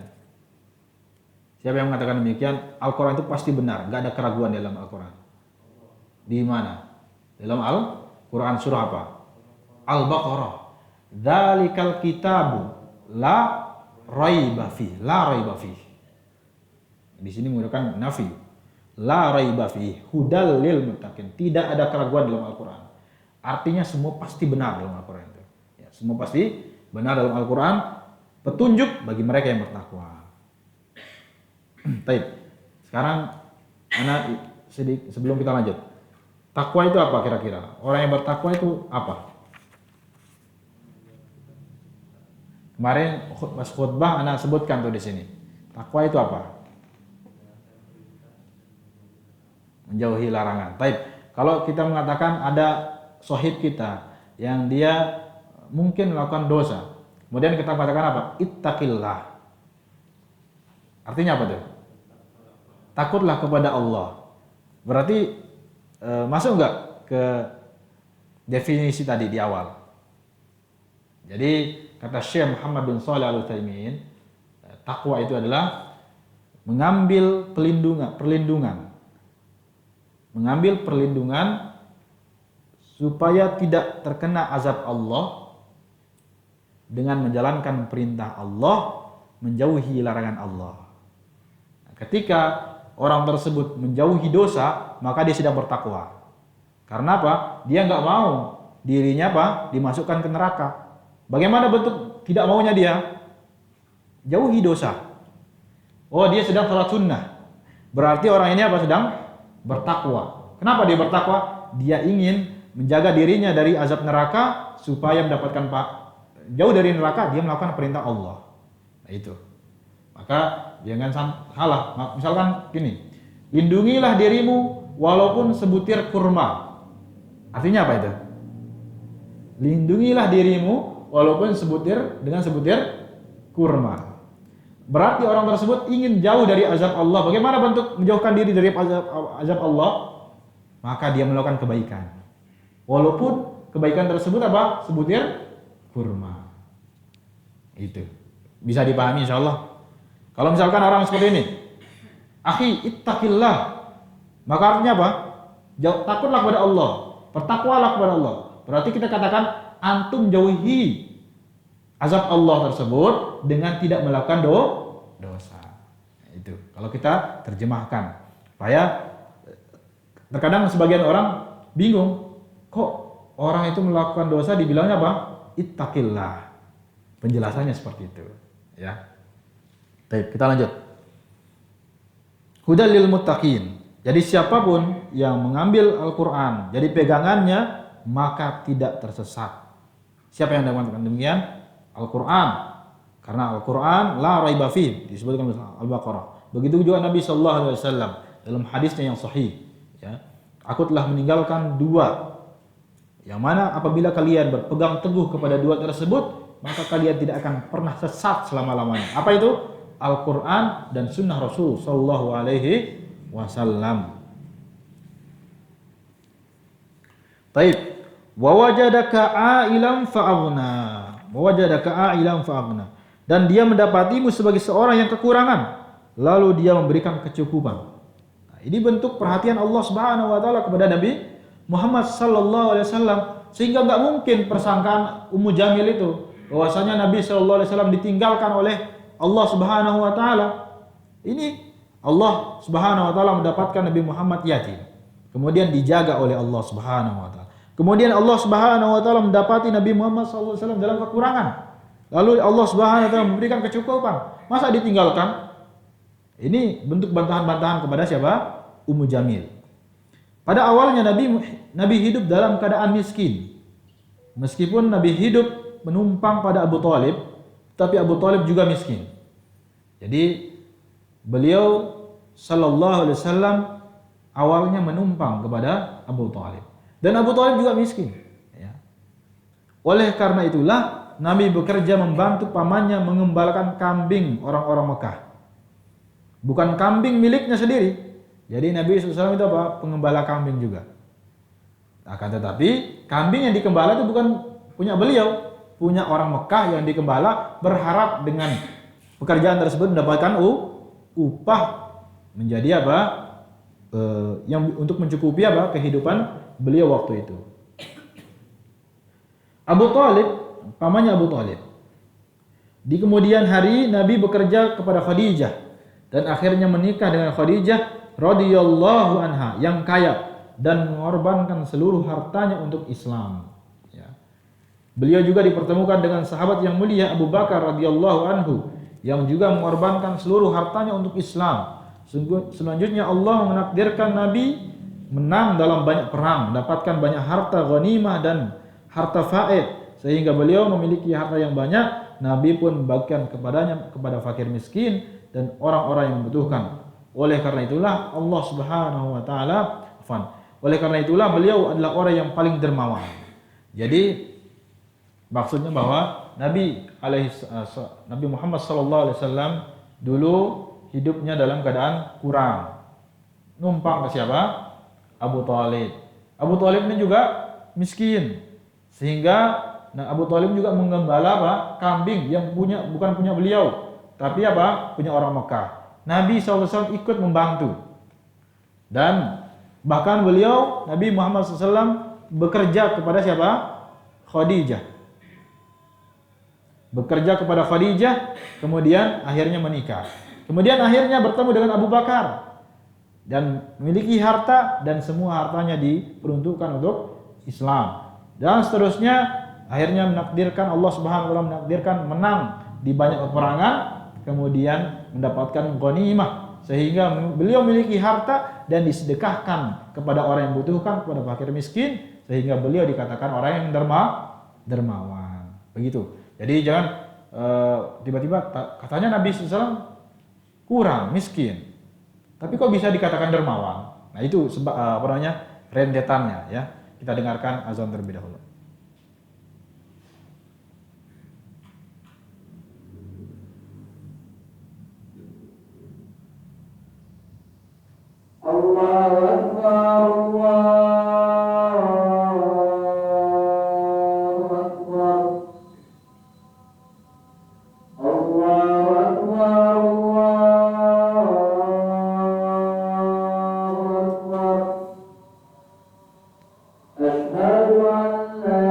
Siapa yang mengatakan demikian? Al-Quran itu pasti benar, nggak ada keraguan dalam Al-Quran. Di mana? Dalam Al-Quran surah apa? Al-Baqarah. Dzalikal kitabu la raiba fi, la raiba fi. Di sini menggunakan nafi. La raiba fi, hudal lil muttaqin. Tidak ada keraguan dalam Al-Quran. Artinya semua pasti benar dalam Al-Quran itu. Ya, semua pasti benar dalam Al-Quran. Petunjuk bagi mereka yang bertakwa. Baik. Sekarang sebelum kita lanjut. Takwa itu apa kira-kira? Orang yang bertakwa itu apa? Kemarin pas khutbah anak sebutkan tuh di sini. Takwa itu apa? Menjauhi larangan. Baik. Kalau kita mengatakan ada sohib kita yang dia mungkin melakukan dosa, kemudian kita katakan apa? Ittaqillah. Artinya apa tuh? Takutlah kepada Allah. Berarti masuk nggak ke definisi tadi di awal? Jadi kata Syekh Muhammad bin Shalih Al-Utsaimin, takwa itu adalah mengambil perlindungan. Mengambil perlindungan supaya tidak terkena azab Allah dengan menjalankan perintah Allah, menjauhi larangan Allah. Nah, ketika orang tersebut menjauhi dosa, maka dia sedang bertakwa. Karena apa? Dia nggak mau dirinya apa? Dimasukkan ke neraka. Bagaimana bentuk tidak maunya dia? Jauhi dosa. Oh, dia sedang salat sunnah. Berarti orang ini apa? Sedang bertakwa. Kenapa dia bertakwa? Dia ingin menjaga dirinya dari azab neraka supaya mendapatkan jauh dari neraka, dia melakukan perintah Allah. Nah itu. Maka jangan salah. Misalkan gini, lindungilah dirimu walaupun sebutir kurma. Artinya apa itu? Lindungilah dirimu walaupun dengan sebutir kurma. Berarti orang tersebut ingin jauh dari azab Allah. Bagaimana bentuk menjauhkan diri dari azab Allah? Maka dia melakukan kebaikan. Walaupun kebaikan tersebut apa? Sebutir kurma. Itu. Bisa dipahami insyaallah. Kalau misalkan orang seperti ini, akhi ittaqillah. Maka artinya apa? Takutlah kepada Allah. Bertakwalah kepada Allah. Berarti kita katakan antum jauhi azab Allah tersebut dengan tidak melakukan dosa. Itu. Kalau kita terjemahkan. Supaya terkadang sebagian orang bingung, kok orang itu melakukan dosa dibilangnya apa? Ittaqillah. Penjelasannya seperti itu, ya. Baik, kita lanjut. Hudal lil muttaqin. Jadi siapapun yang mengambil Al-Qur'an jadi pegangannya, maka tidak tersesat. Siapa yang mengatakan demikian? Al-Qur'an. Karena Al-Qur'an la raiba fi, disebutkan dalam Al-Baqarah. Begitu juga Nabi sallallahu alaihi wasallam dalam hadisnya yang sahih, ya. Aku telah meninggalkan dua, yang mana apabila kalian berpegang teguh kepada dua tersebut, maka kalian tidak akan pernah sesat selama-lamanya. Apa itu? Al-Qur'an dan sunnah Rasul sallallahu alaihi wasallam. Baik. Wa wajadaka a'ilan fa'aghna. Wa wajadaka a'ilan fa'aghna. Dan dia mendapatimu sebagai seorang yang kekurangan, lalu dia memberikan kecukupan. Nah, ini bentuk perhatian Allah Subhanahu wa taala kepada Nabi Muhammad sallallahu alaihi wasallam, sehingga enggak mungkin persangkaan Ummu Jamil itu bahwasanya Nabi sallallahu alaihi wasallam ditinggalkan oleh Allah Subhanahu wa taala. Ini Allah Subhanahu wa taala mendapatkan Nabi Muhammad yatim, kemudian dijaga oleh Allah Subhanahu wa taala. Kemudian Allah Subhanahu wa taala mendapati Nabi Muhammad sallallahu alaihi wasallam dalam kekurangan. Lalu Allah Subhanahu wa taala memberikan kecukupan. Masa ditinggalkan? Ini bentuk bantahan-bantahan kepada siapa? Ummu Jamil. Pada awalnya Nabi hidup dalam keadaan miskin. Meskipun Nabi hidup menumpang pada Abu Thalib, tapi Abu Thalib juga miskin. Jadi beliau sallallahu alaihi wasallam awalnya menumpang kepada Abu Thalib. Dan Abu Thalib juga miskin. Ya. Oleh karena itulah Nabi bekerja membantu pamannya mengembalakan kambing orang-orang Mekah. Bukan kambing miliknya sendiri. Jadi Nabi SAW itu apa? Pengembala kambing juga. Akan tetapi kambing yang dikembala itu bukan punya beliau, punya orang Mekah yang dikembala, berharap dengan pekerjaan tersebut mendapatkan upah menjadi apa? Yang untuk mencukupi apa? Kehidupan beliau waktu itu. Abu Thalib, pamannya Abu Thalib. Di kemudian hari Nabi bekerja kepada Khadijah dan akhirnya menikah dengan Khadijah radhiyallahu anha yang kaya dan mengorbankan seluruh hartanya untuk Islam. Ya. Beliau juga dipertemukan dengan sahabat yang mulia Abu Bakar radhiyallahu anhu yang juga mengorbankan seluruh hartanya untuk Islam. Selanjutnya Allah menakdirkan Nabi menang dalam banyak perang, mendapatkan banyak harta ghanimah dan harta faid, sehingga beliau memiliki harta yang banyak. Nabi pun membagikan kepadanya kepada fakir miskin dan orang-orang yang membutuhkan. Oleh karena itulah Allah Subhanahu wa taala, oleh karena itulah beliau adalah orang yang paling dermawan. Jadi maksudnya bahwa Nabi Muhammad sallallahu alaihi wasallam dulu hidupnya dalam keadaan kurang. Numpang ke siapa? Abu Thalib. Abu Thalib ini juga miskin, sehingga Abu Thalib juga menggembala apa? Kambing yang bukan punya beliau, tapi apa? Punya orang Mekah. Nabi SAW ikut membantu, dan bahkan beliau Nabi Muhammad SAW bekerja kepada siapa? Khadijah. Bekerja kepada Khadijah, kemudian akhirnya menikah. Kemudian akhirnya bertemu dengan Abu Bakar dan memiliki harta, dan semua hartanya diperuntukkan untuk Islam. Dan seterusnya akhirnya menakdirkan Allah Subhanahu wa taala menakdirkan menang di banyak peperangan, kemudian mendapatkan ghanimah, sehingga beliau memiliki harta dan disedekahkan kepada orang yang membutuhkan, kepada fakir miskin, sehingga beliau dikatakan orang yang dermawan. Begitu. Jadi jangan tiba-tiba katanya Nabi SAW kurang, miskin, tapi kok bisa dikatakan dermawan? Nah itu sebab rentetannya ya. Kita dengarkan azan terlebih dahulu. Allahu Akbar, Allahu Akbar, Allahu Akbar, Allahu Akbar. Asyhadu an la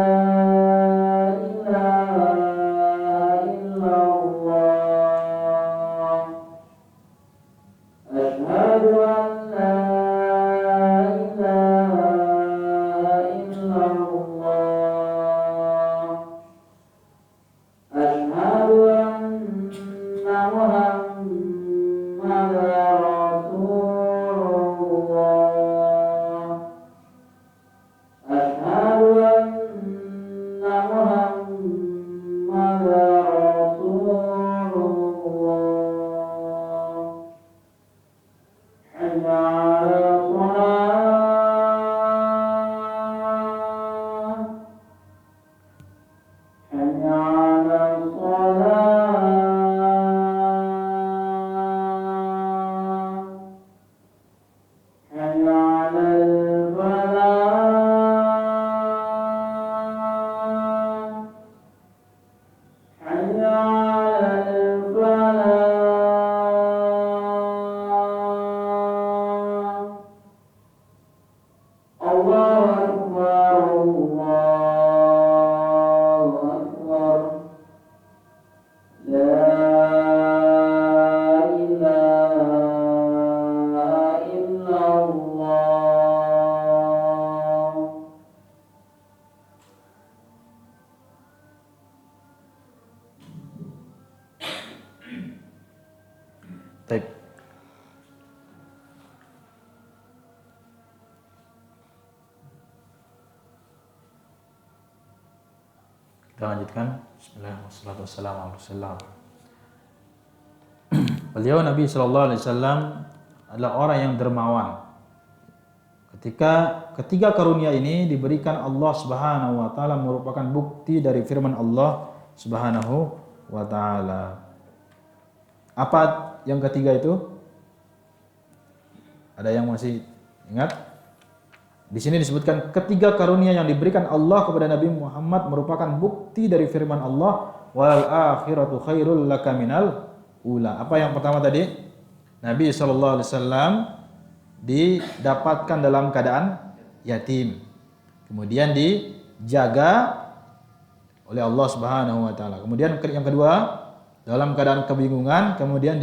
ilaha illallah. Asyhadu an la حي على الصلاة حي على الفلاح حي على الفلاح الله أكبر الله أكبر لا إله إلا الله. Baik. Kita lanjutkan. Bismillahirrahmanirrahim. Beliau Nabi Shallallahu Alaihi Wasallam adalah orang yang dermawan. Ketika ketiga karunia ini diberikan Allah Subhanahu Wa Taala merupakan bukti dari firman Allah Subhanahu Wa Taala. Apa yang ketiga itu? Ada yang masih ingat? Di sini disebutkan ketiga karunia yang diberikan Allah kepada Nabi Muhammad merupakan bukti dari firman Allah, wal akhiratu khairul laka minal ula. Apa yang pertama tadi? Nabi sallallahu alaihi wasallam didapatkan dalam keadaan yatim. Kemudian dijaga oleh Allah Subhanahu wa taala. Kemudian yang kedua, dalam keadaan kebingungan, kemudian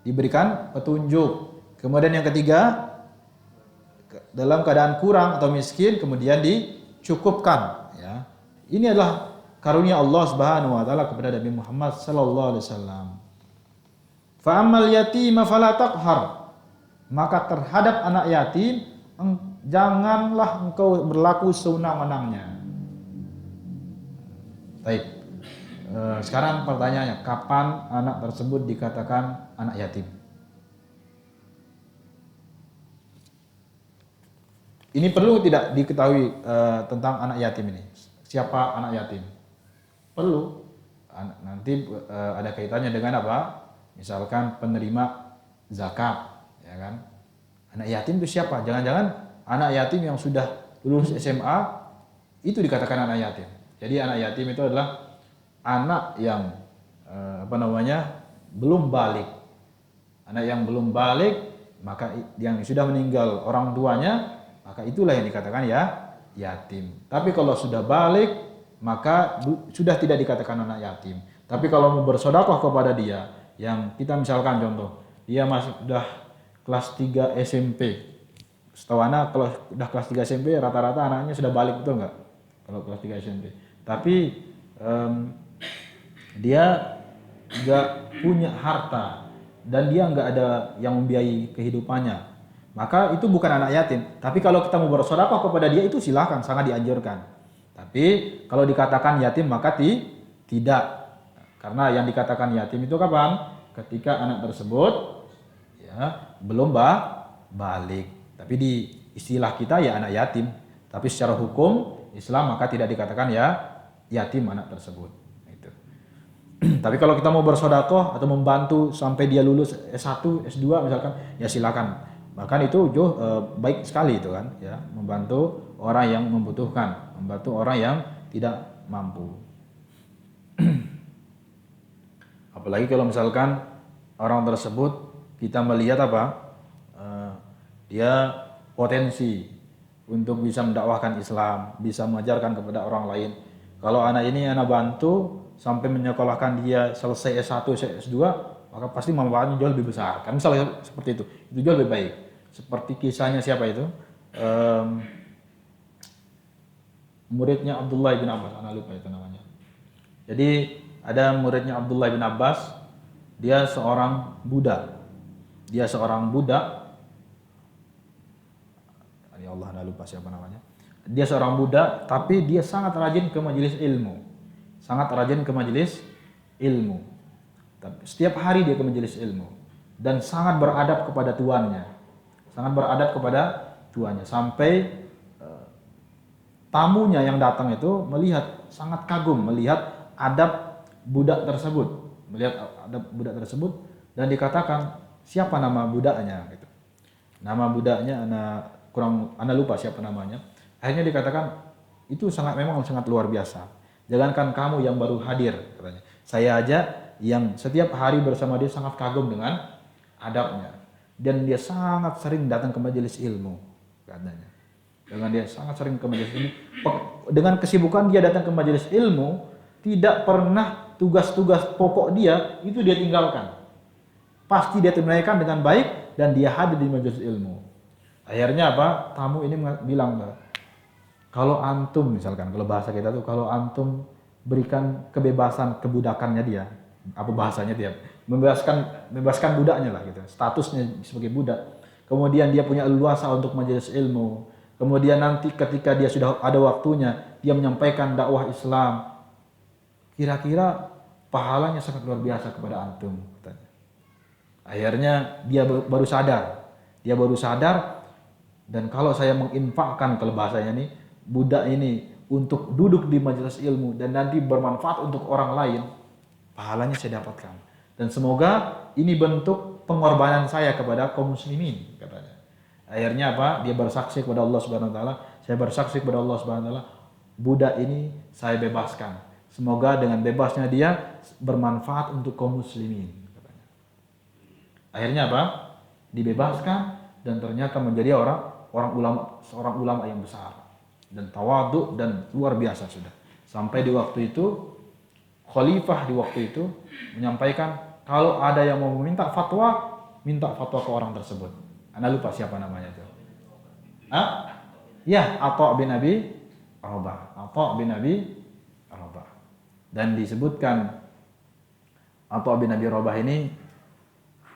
diberikan petunjuk. Kemudian yang ketiga, dalam keadaan kurang atau miskin, kemudian dicukupkan. Ya. Ini adalah karunia Allah Subhanahu wa taala kepada Nabi Muhammad sallallahu alaihi wasallam. Fa ammal yatima fala taqhar. Maka terhadap anak yatim janganlah engkau berlaku sewenang-wenangnya. Baik. Sekarang pertanyaannya, kapan anak tersebut dikatakan anak yatim? Ini perlu tidak diketahui tentang anak yatim ini? Siapa anak yatim? Perlu. Nanti ada kaitannya dengan apa? Misalkan penerima zakat, ya kan? Anak yatim itu siapa? Jangan-jangan anak yatim yang sudah lulus SMA itu dikatakan anak yatim. Jadi anak yatim itu adalah anak yang belum balik. Anak yang belum balik, maka yang sudah meninggal orang tuanya, maka itulah yang dikatakan ya yatim. Tapi kalau sudah balik, maka sudah tidak dikatakan anak yatim. Tapi kalau mau bersedekah kepada dia, yang kita misalkan contoh, dia masih sudah kelas 3 SMP. Setahu anak kalau sudah kelas 3 SMP rata-rata anaknya sudah balik, betul nggak? Kalau kelas 3 SMP. Tapi dia nggak punya harta dan dia nggak ada yang membiayai kehidupannya, maka itu bukan anak yatim. Tapi kalau kita mau bersedekah kepada dia, itu silakan, sangat dianjurkan. Tapi kalau dikatakan yatim maka tidak. Karena yang dikatakan yatim itu kapan? Ketika anak tersebut ya belum balik. Tapi di istilah kita ya anak yatim. Tapi secara hukum Islam maka tidak dikatakan ya yatim anak tersebut. Itu. Tapi kalau kita mau bersedekah atau membantu sampai dia lulus S1, S2 misalkan, ya silakan. Bahkan itu baik sekali itu kan, ya, membantu orang yang membutuhkan, membantu orang yang tidak mampu. Apalagi kalau misalkan orang tersebut kita melihat apa, dia potensi untuk bisa mendakwahkan Islam, bisa mengajarkan kepada orang lain. Kalau anak ini anak bantu sampai menyekolahkan dia selesai S1, S2, maka pasti manfaatnya jauh lebih besar. Kan misalnya seperti itu jauh lebih baik. Seperti kisahnya siapa itu? Muridnya Abdullah bin Abbas, anak lupa itu namanya. Jadi ada muridnya Abdullah bin Abbas, dia seorang budak. Ya Allah, anak lupa siapa namanya. Dia seorang budak, tapi dia sangat rajin ke majelis ilmu. Setiap hari dia ke majelis ilmu dan sangat beradab kepada tuannya. Sampai tamunya yang datang itu melihat sangat kagum melihat adab budak tersebut, dan dikatakan siapa nama budaknya gitu. Nama budaknya ana lupa siapa namanya. Akhirnya dikatakan itu memang sangat luar biasa. Jangankan kamu yang baru hadir katanya. Saya aja yang setiap hari bersama dia sangat kagum dengan adabnya. Dan dia sangat sering datang ke majelis ilmu katanya. Dengan kesibukan dia datang ke majelis ilmu, tidak pernah tugas-tugas pokok dia itu dia tinggalkan. Pasti dia tunaikan dengan baik dan dia hadir di majelis ilmu. Akhirnya apa? Tamu ini bilang, kalau antum misalkan, kalau bahasa kita tuh, kalau antum berikan kebebasan kebudakannya dia, apa bahasanya dia, membebaskan budaknya lah gitu, statusnya sebagai budak. Kemudian dia punya leluasa untuk majelis ilmu. Kemudian nanti ketika dia sudah ada waktunya, dia menyampaikan dakwah Islam. Kira-kira pahalanya sangat luar biasa kepada antum, katanya. Akhirnya dia baru sadar, dan kalau saya menginfakkan, kalau bahasanya nih, budak ini untuk duduk di majelis ilmu dan nanti bermanfaat untuk orang lain, pahalanya saya dapatkan. Dan semoga ini bentuk pengorbanan saya kepada kaum muslimin, katanya. Akhirnya apa? Dia bersaksi kepada Allah Subhanahu wa taala, saya bersaksi kepada Allah Subhanahu wa taala, budak ini saya bebaskan. Semoga dengan bebasnya dia bermanfaat untuk kaum muslimin, katanya. Akhirnya apa? Dibebaskan dan ternyata menjadi seorang ulama yang besar dan tawadhu dan luar biasa sudah. Sampai di waktu itu khalifah di waktu itu menyampaikan kalau ada yang mau minta fatwa ke orang tersebut. Anda lupa siapa namanya itu? Ya, Atha bin Abi Rabah. Dan disebutkan Atha bin Abi Rabah ini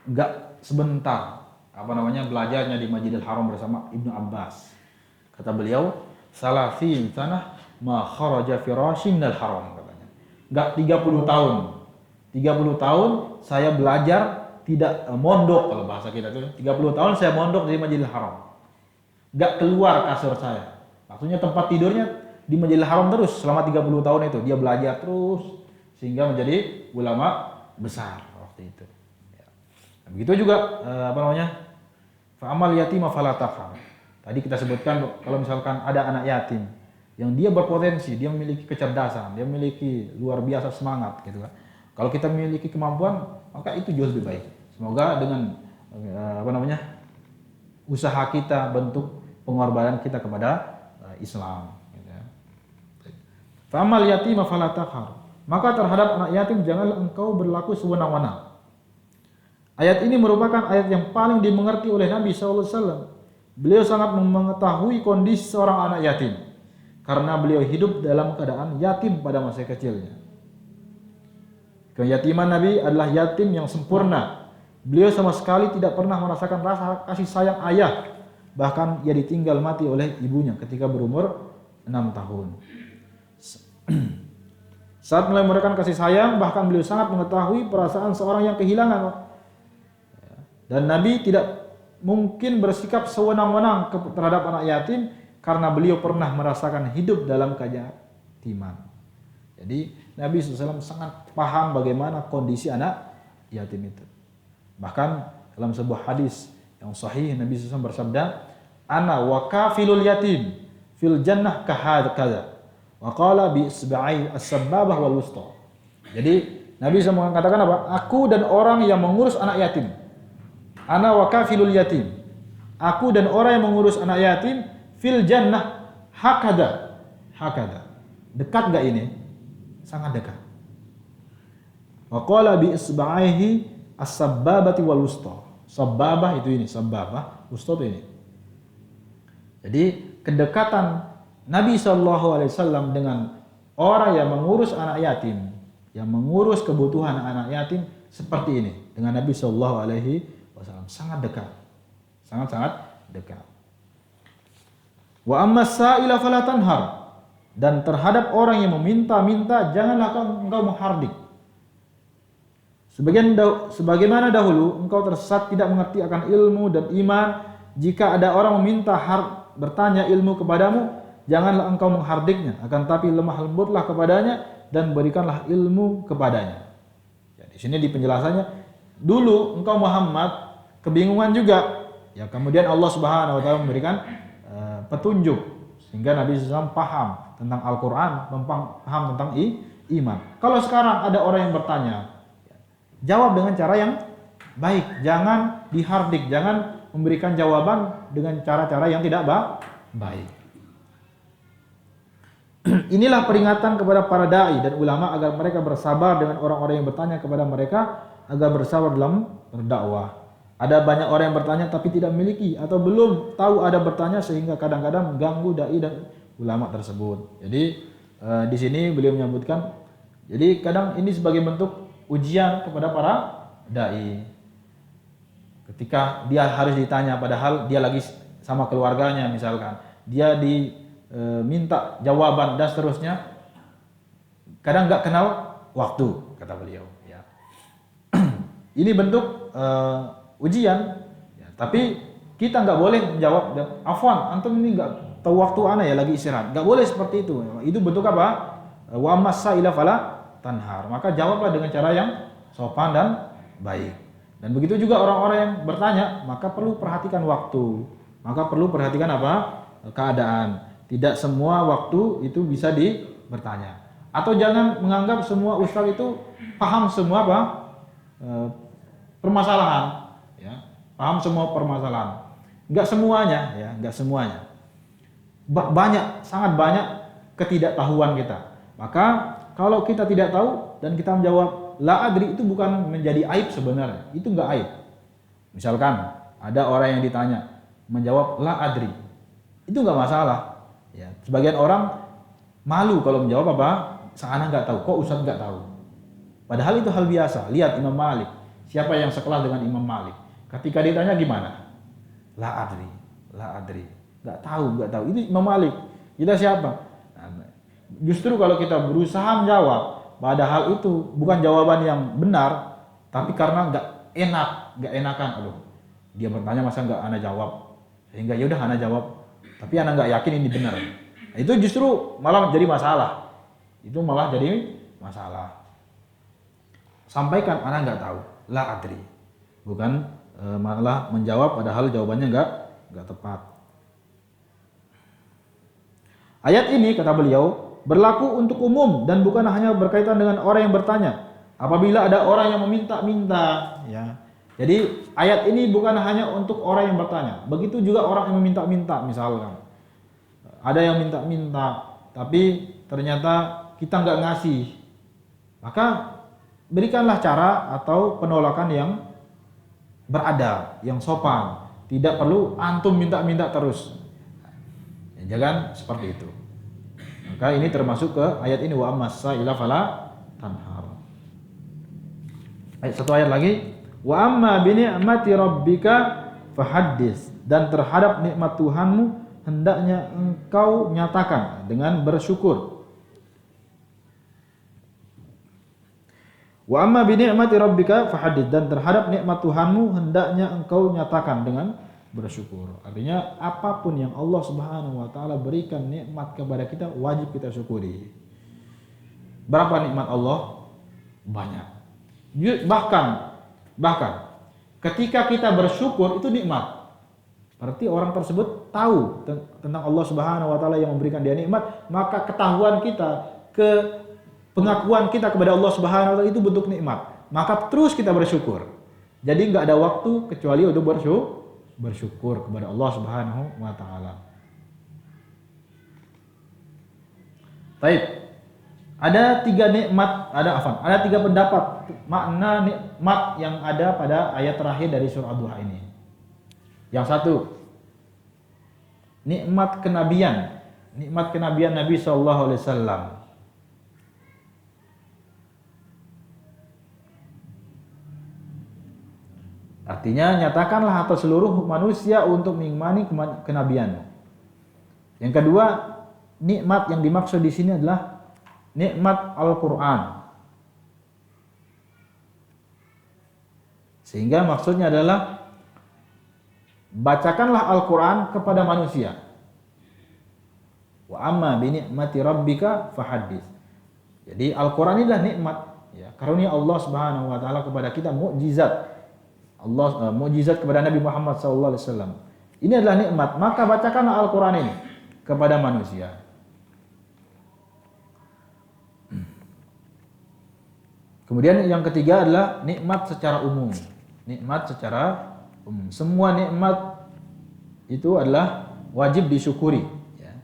enggak sebentar belajarnya di Masjidil Haram bersama Ibnu Abbas. Kata beliau, salasin sanah ma kharaja firashin minal haram, katanya. Enggak 30 tahun. 30 tahun saya belajar tidak mondok, kalau bahasa kita itu 30 tahun saya mondok di Masjidil Haram. Enggak keluar kasur saya. Maksudnya tempat tidurnya di Masjidil Haram terus selama 30 tahun itu. Dia belajar terus sehingga menjadi ulama besar waktu itu. Ya. Begitu juga fa'amal yatima fala taqhar. Tadi kita sebutkan kalau misalkan ada anak yatim yang dia berpotensi, dia memiliki kecerdasan, dia memiliki luar biasa semangat gitu kan. Kalau kita memiliki kemampuan, maka itu jauh lebih baik. Semoga dengan usaha kita, bentuk pengorbanan kita kepada Islam. Fa'amal yatima fala taqhar. Maka terhadap anak yatim janganlah engkau berlaku sewenang-wenang. Ayat ini merupakan ayat yang paling dimengerti oleh Nabi SAW. Beliau sangat mengetahui kondisi seorang anak yatim karena beliau hidup dalam keadaan yatim pada masa kecilnya. Keyatiman Nabi adalah yatim yang sempurna. Beliau sama sekali tidak pernah merasakan rasa kasih sayang ayah. Bahkan ia ditinggal mati oleh ibunya ketika berumur 6 tahun. Saat mulai memberikan kasih sayang, bahkan beliau sangat mengetahui perasaan seorang yang kehilangan. Dan Nabi tidak mungkin bersikap sewenang-wenang terhadap anak yatim karena beliau pernah merasakan hidup dalam keyatiman. Jadi Nabi SAW sangat paham bagaimana kondisi anak yatim itu. Bahkan dalam sebuah hadis yang sahih Nabi SAW bersabda, "Ana wa kafilul yatim fil jannah kahadza." Wa qala bi isba'i as-sababah wal wusta. Jadi Nabi SAW mengatakan apa? Aku dan orang yang mengurus anak yatim. Ana wa kafilul yatim. Aku dan orang yang mengurus anak yatim fil jannah hakada. Dekat enggak ini? Sangat dekat. Wa qala bi isba'ihi as-sababati wal wusta. Sababah itu ini, sababah, wusta itu ini. Jadi kedekatan Nabi SAW dengan orang yang mengurus anak yatim, yang mengurus kebutuhan anak yatim seperti ini dengan Nabi SAW sangat dekat, sangat dekat. Wa amma sa'ila fala tanhar. Dan terhadap orang yang meminta-minta janganlah engkau menghardik. Sebagaimana dahulu engkau tersesat tidak mengerti akan ilmu dan iman, jika ada orang meminta bertanya ilmu kepadamu, janganlah engkau menghardiknya, akan tapi lemah lembutlah kepadanya dan berikanlah ilmu kepadanya. Ya, di sini di penjelasannya, dulu engkau Muhammad kebingungan juga, ya kemudian Allah Subhanahu wa taala memberikan petunjuk sehingga Nabi SAW paham tentang Al-Quran, paham tentang iman. Kalau sekarang ada orang yang bertanya, jawab dengan cara yang baik, jangan dihardik, jangan memberikan jawaban dengan cara-cara yang tidak baik. Inilah peringatan kepada para dai dan ulama agar mereka bersabar dengan orang-orang yang bertanya kepada mereka agar bersabar dalam berdakwah. Ada banyak orang yang bertanya tapi tidak memiliki atau belum tahu ada bertanya sehingga kadang-kadang mengganggu dai dan ulama tersebut. Jadi di sini beliau menyebutkan, jadi kadang ini sebagai bentuk ujian kepada para dai. Ketika dia harus ditanya padahal dia lagi sama keluarganya misalkan, dia diminta jawaban dan seterusnya, kadang nggak kenal waktu, kata beliau. Ya. Ini bentuk ujian, ya, tapi kita nggak boleh menjawab, afwan, antum ini nggak tahu waktu ana ya lagi istirahat, nggak boleh seperti itu. Itu bentuk apa? Wa masaila fala tanhar. Maka jawablah dengan cara yang sopan dan baik. Dan begitu juga orang-orang yang bertanya, maka perlu perhatikan waktu, maka perlu perhatikan apa? Keadaan. Tidak semua waktu itu bisa bertanya. Atau jangan menganggap semua ustaz itu paham semua apa? Permasalahan. Paham semua permasalahan, nggak semuanya, ya, nggak semuanya. Banyak, sangat banyak ketidaktahuan kita. Maka kalau kita tidak tahu dan kita menjawab la adri, itu bukan menjadi aib sebenarnya, itu nggak aib. Misalkan ada orang yang ditanya menjawab la adri, itu nggak masalah. Ya, sebagian orang malu kalau menjawab apa, seakan nggak tahu, kok ustaz nggak tahu. Padahal itu hal biasa. Lihat Imam Malik, siapa yang sekelas dengan Imam Malik? Ketika ditanya gimana? La adri, nggak tahu. Itu Imam Malik. Kita siapa? Nah, justru kalau kita berusaha menjawab, padahal itu bukan jawaban yang benar, tapi karena nggak enakan. Aduh, dia bertanya masa nggak ana jawab, sehingga yaudah ana jawab, tapi ana nggak yakin ini benar. Nah, itu justru malah jadi masalah. Sampaikan ana nggak tahu, la adri, bukan malah menjawab padahal jawabannya nggak tepat. Ayat ini, kata beliau, berlaku untuk umum dan bukan hanya berkaitan dengan orang yang bertanya. Apabila ada orang yang meminta-minta, ya. Jadi ayat ini bukan hanya untuk orang yang bertanya. Begitu juga orang yang meminta-minta, misalkan ada yang minta-minta, tapi ternyata kita nggak ngasih, maka berikanlah cara atau penolakan yang beradab, yang sopan. Tidak perlu antum minta-minta terus. Ya, jangan seperti itu. Maka ini termasuk ke ayat ini, wa ammasaila fala tanhar. Satu ayat lagi, wa amma bi ni'mati rabbika fahaddits, dan terhadap nikmat Tuhanmu hendaknya engkau nyatakan dengan bersyukur. Wa amma bi ni'mati rabbika fahaddits, dan terhadap nikmat Tuhanmu hendaknya engkau nyatakan dengan bersyukur. Artinya apapun yang Allah Subhanahu wa taala berikan nikmat kepada kita wajib kita syukuri. Berapa nikmat Allah? Banyak. Bahkan ketika kita bersyukur itu nikmat. Berarti orang tersebut tahu tentang Allah Subhanahu wa taala yang memberikan dia nikmat, maka ketahuan kita, pengakuan kita kepada Allah Subhanahu wa taala itu bentuk nikmat. Maka terus kita bersyukur. Jadi enggak ada waktu kecuali untuk bersyukur kepada Allah Subhanahu wa taala. Baik. Ada tiga pendapat makna nikmat yang ada pada ayat terakhir dari surah Ad-Duha ini. Yang satu, nikmat kenabian Nabi sallallahu alaihi wasallam. Artinya nyatakanlah atas seluruh manusia untuk mengimani kenabian. Yang kedua, nikmat yang dimaksud di sini adalah nikmat Al-Qur'an. Sehingga maksudnya adalah bacakanlah Al-Qur'an kepada manusia. Wa amma bi ni'mati rabbika fahaddits. Jadi Al-Qur'an ini adalah nikmat, ya, karunia Allah Subhanahu wa taala kepada kita, mukjizat. Mukjizat kepada Nabi Muhammad sallallahu alaihi wasallam. Ini adalah nikmat, maka bacakanlah Al-Qur'an ini kepada manusia. Kemudian yang ketiga adalah nikmat secara umum. Nikmat secara umum. Semua nikmat itu adalah wajib disyukuri, ya.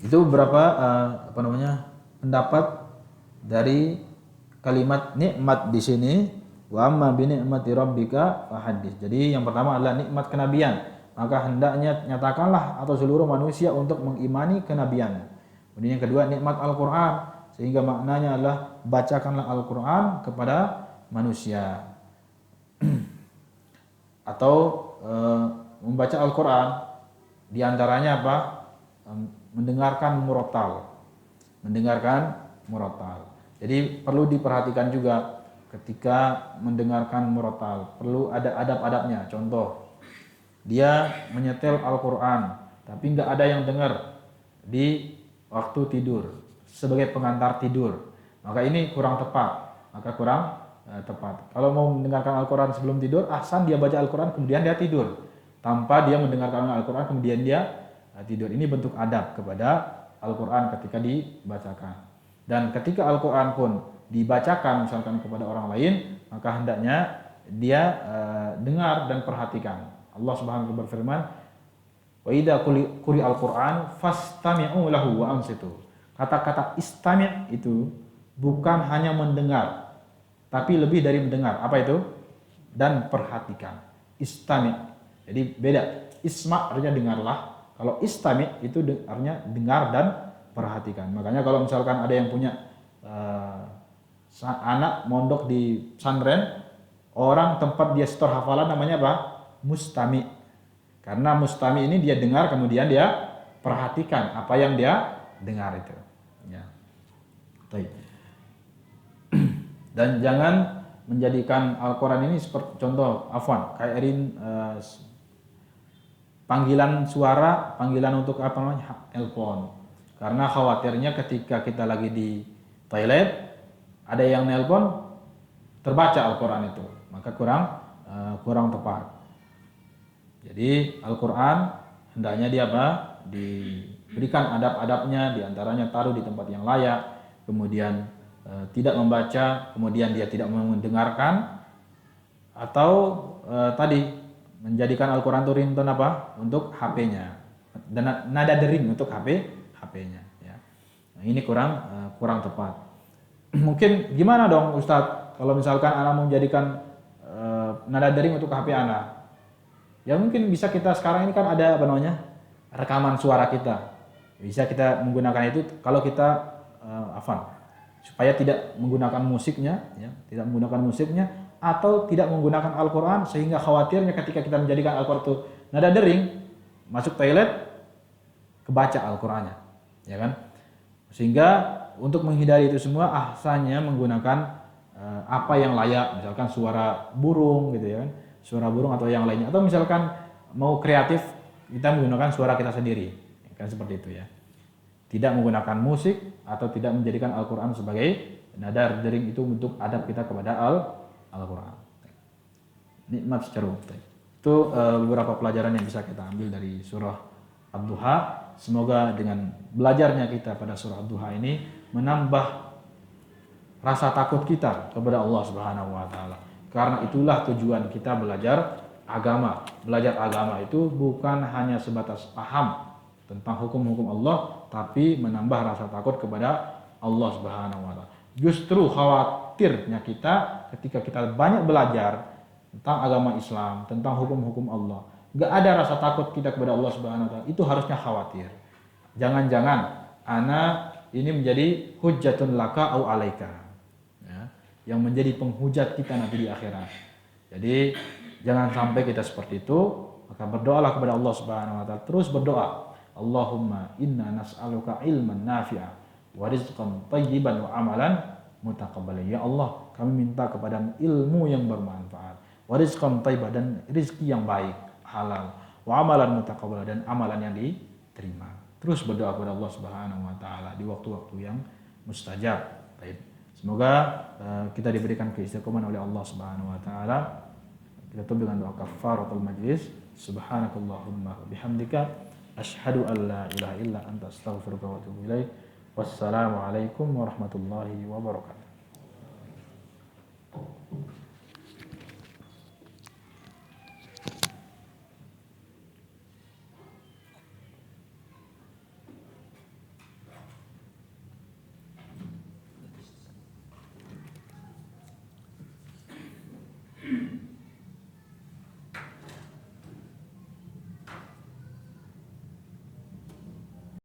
Itu beberapa pendapat dari kalimat nikmat di sini. Wa amma bi ni'mati rabbika fahaddits. Jadi yang pertama adalah nikmat kenabian, maka hendaknya nyatakanlah atau seluruh manusia untuk mengimani kenabian. Kemudian yang kedua nikmat Al-Qur'an, sehingga maknanya adalah bacakanlah Al-Qur'an kepada manusia. Atau membaca Al-Qur'an di antaranya apa? Mendengarkan murattal. Mendengarkan murattal. Jadi perlu diperhatikan juga ketika mendengarkan murattal, perlu ada adab-adabnya. Contoh, dia menyetel Al-Qur'an tapi nggak ada yang dengar di waktu tidur sebagai pengantar tidur, maka ini kurang tepat. Tepat. Kalau mau mendengarkan Al-Qur'an sebelum tidur, ahsan dia baca Al-Qur'an kemudian dia tidur, tanpa dia mendengarkan Al-Qur'an kemudian dia tidur. Ini bentuk adab kepada Al-Qur'an ketika dibacakan. Dan ketika Al-Qur'an pun dibacakan misalkan kepada orang lain, maka hendaknya dia dengar dan perhatikan. Allah Subhanahu wa taala berfirman, "Wa idza quri'al Qur'an fastami'u lahu wa ansitu." Kata-kata istami' itu bukan hanya mendengar, tapi lebih dari mendengar. Apa itu? Dan perhatikan. Istami'. Jadi beda. Isma' artinya dengarlah. Kalau istami' itu artinya dengar dan perhatikan. Makanya kalau misalkan ada yang punya anak mondok di pesantren, orang tempat dia setor hafalan namanya apa? Mustami. Karena mustami ini dia dengar kemudian dia perhatikan apa yang dia dengar itu. Ya. Dan jangan menjadikan Al-Qur'an ini seperti contoh kayak panggilan suara, panggilan untuk apa namanya? Telepon. Karena khawatirnya ketika kita lagi di toilet ada yang nelpon, terbaca Al-Qur'an itu, maka kurang tepat. Jadi Al-Qur'an hendaknya dia apa? Diberikan adab-adabnya, diantaranya taruh di tempat yang layak, kemudian tidak membaca, kemudian dia tidak mendengarkan, atau tadi menjadikan Al-Qur'an itu ringtone apa? Untuk HP-nya, dan nada dering untuk HP-nya. Ya. Nah, ini kurang tepat. Mungkin gimana dong Ustadz kalau misalkan anak mau menjadikan nada dering untuk HP anak? Ya mungkin bisa kita sekarang ini kan ada rekaman suara kita. Bisa kita menggunakan itu kalau kita supaya tidak menggunakan musiknya, ya, tidak menggunakan musiknya atau tidak menggunakan Al-Qur'an, sehingga khawatirnya ketika kita menjadikan Al-Qur'an itu nada dering, masuk toilet kebaca Al-Qur'annya, ya kan? Sehingga untuk menghindari itu semua, ahsannya menggunakan apa yang layak, misalkan suara burung gitu ya kan, suara burung atau yang lainnya, atau misalkan mau kreatif kita menggunakan suara kita sendiri, kan seperti itu ya. Tidak menggunakan musik atau tidak menjadikan Al-Qur'an sebagai nada dering, itu untuk adab kita kepada Al-Qur'an. Nikmat secara umum. Itu beberapa pelajaran yang bisa kita ambil dari surah Ad-Duha. Semoga dengan belajarnya kita pada surah Ad-Duha ini menambah rasa takut kita kepada Allah Subhanahu wa taala. Karena itulah tujuan kita belajar agama. Belajar agama itu bukan hanya sebatas paham tentang hukum-hukum Allah, tapi menambah rasa takut kepada Allah Subhanahu wa taala. Justru khawatirnya kita ketika kita banyak belajar tentang agama Islam, tentang hukum-hukum Allah, gak ada rasa takut kita kepada Allah Subhanahu wa taala, itu harusnya khawatir. Jangan-jangan ana ini menjadi hujjatun laka au alaika, ya, yang menjadi penghujat kita nanti di akhirat. Jadi jangan sampai kita seperti itu. Maka berdoalah kepada Allah Subhanahu wa taala, terus berdoa, Allahumma inna nas'aluka ilman nafi'a wa rizqan thayyiban wa amalan mutaqabbalan. Ya Allah, kami minta kepada ilmu yang bermanfaat, wa rizqan thayyibah, dan rizki yang baik, halal, wa amalan mutaqabbal, dan amalan yang diterima. Terus berdoa kepada Allah Subhanahu wa taala di waktu-waktu yang mustajab. Baik. Semoga kita diberikan keistiqomahan oleh Allah Subhanahu wa taala. Kita tutup dengan doa kafaratul majlis. Subhanakallahumma bihamdika asyhadu an la ilaha illa anta astaghfiruka wa atubu ilaik. Wassalamualaikum warahmatullahi wabarakatuh.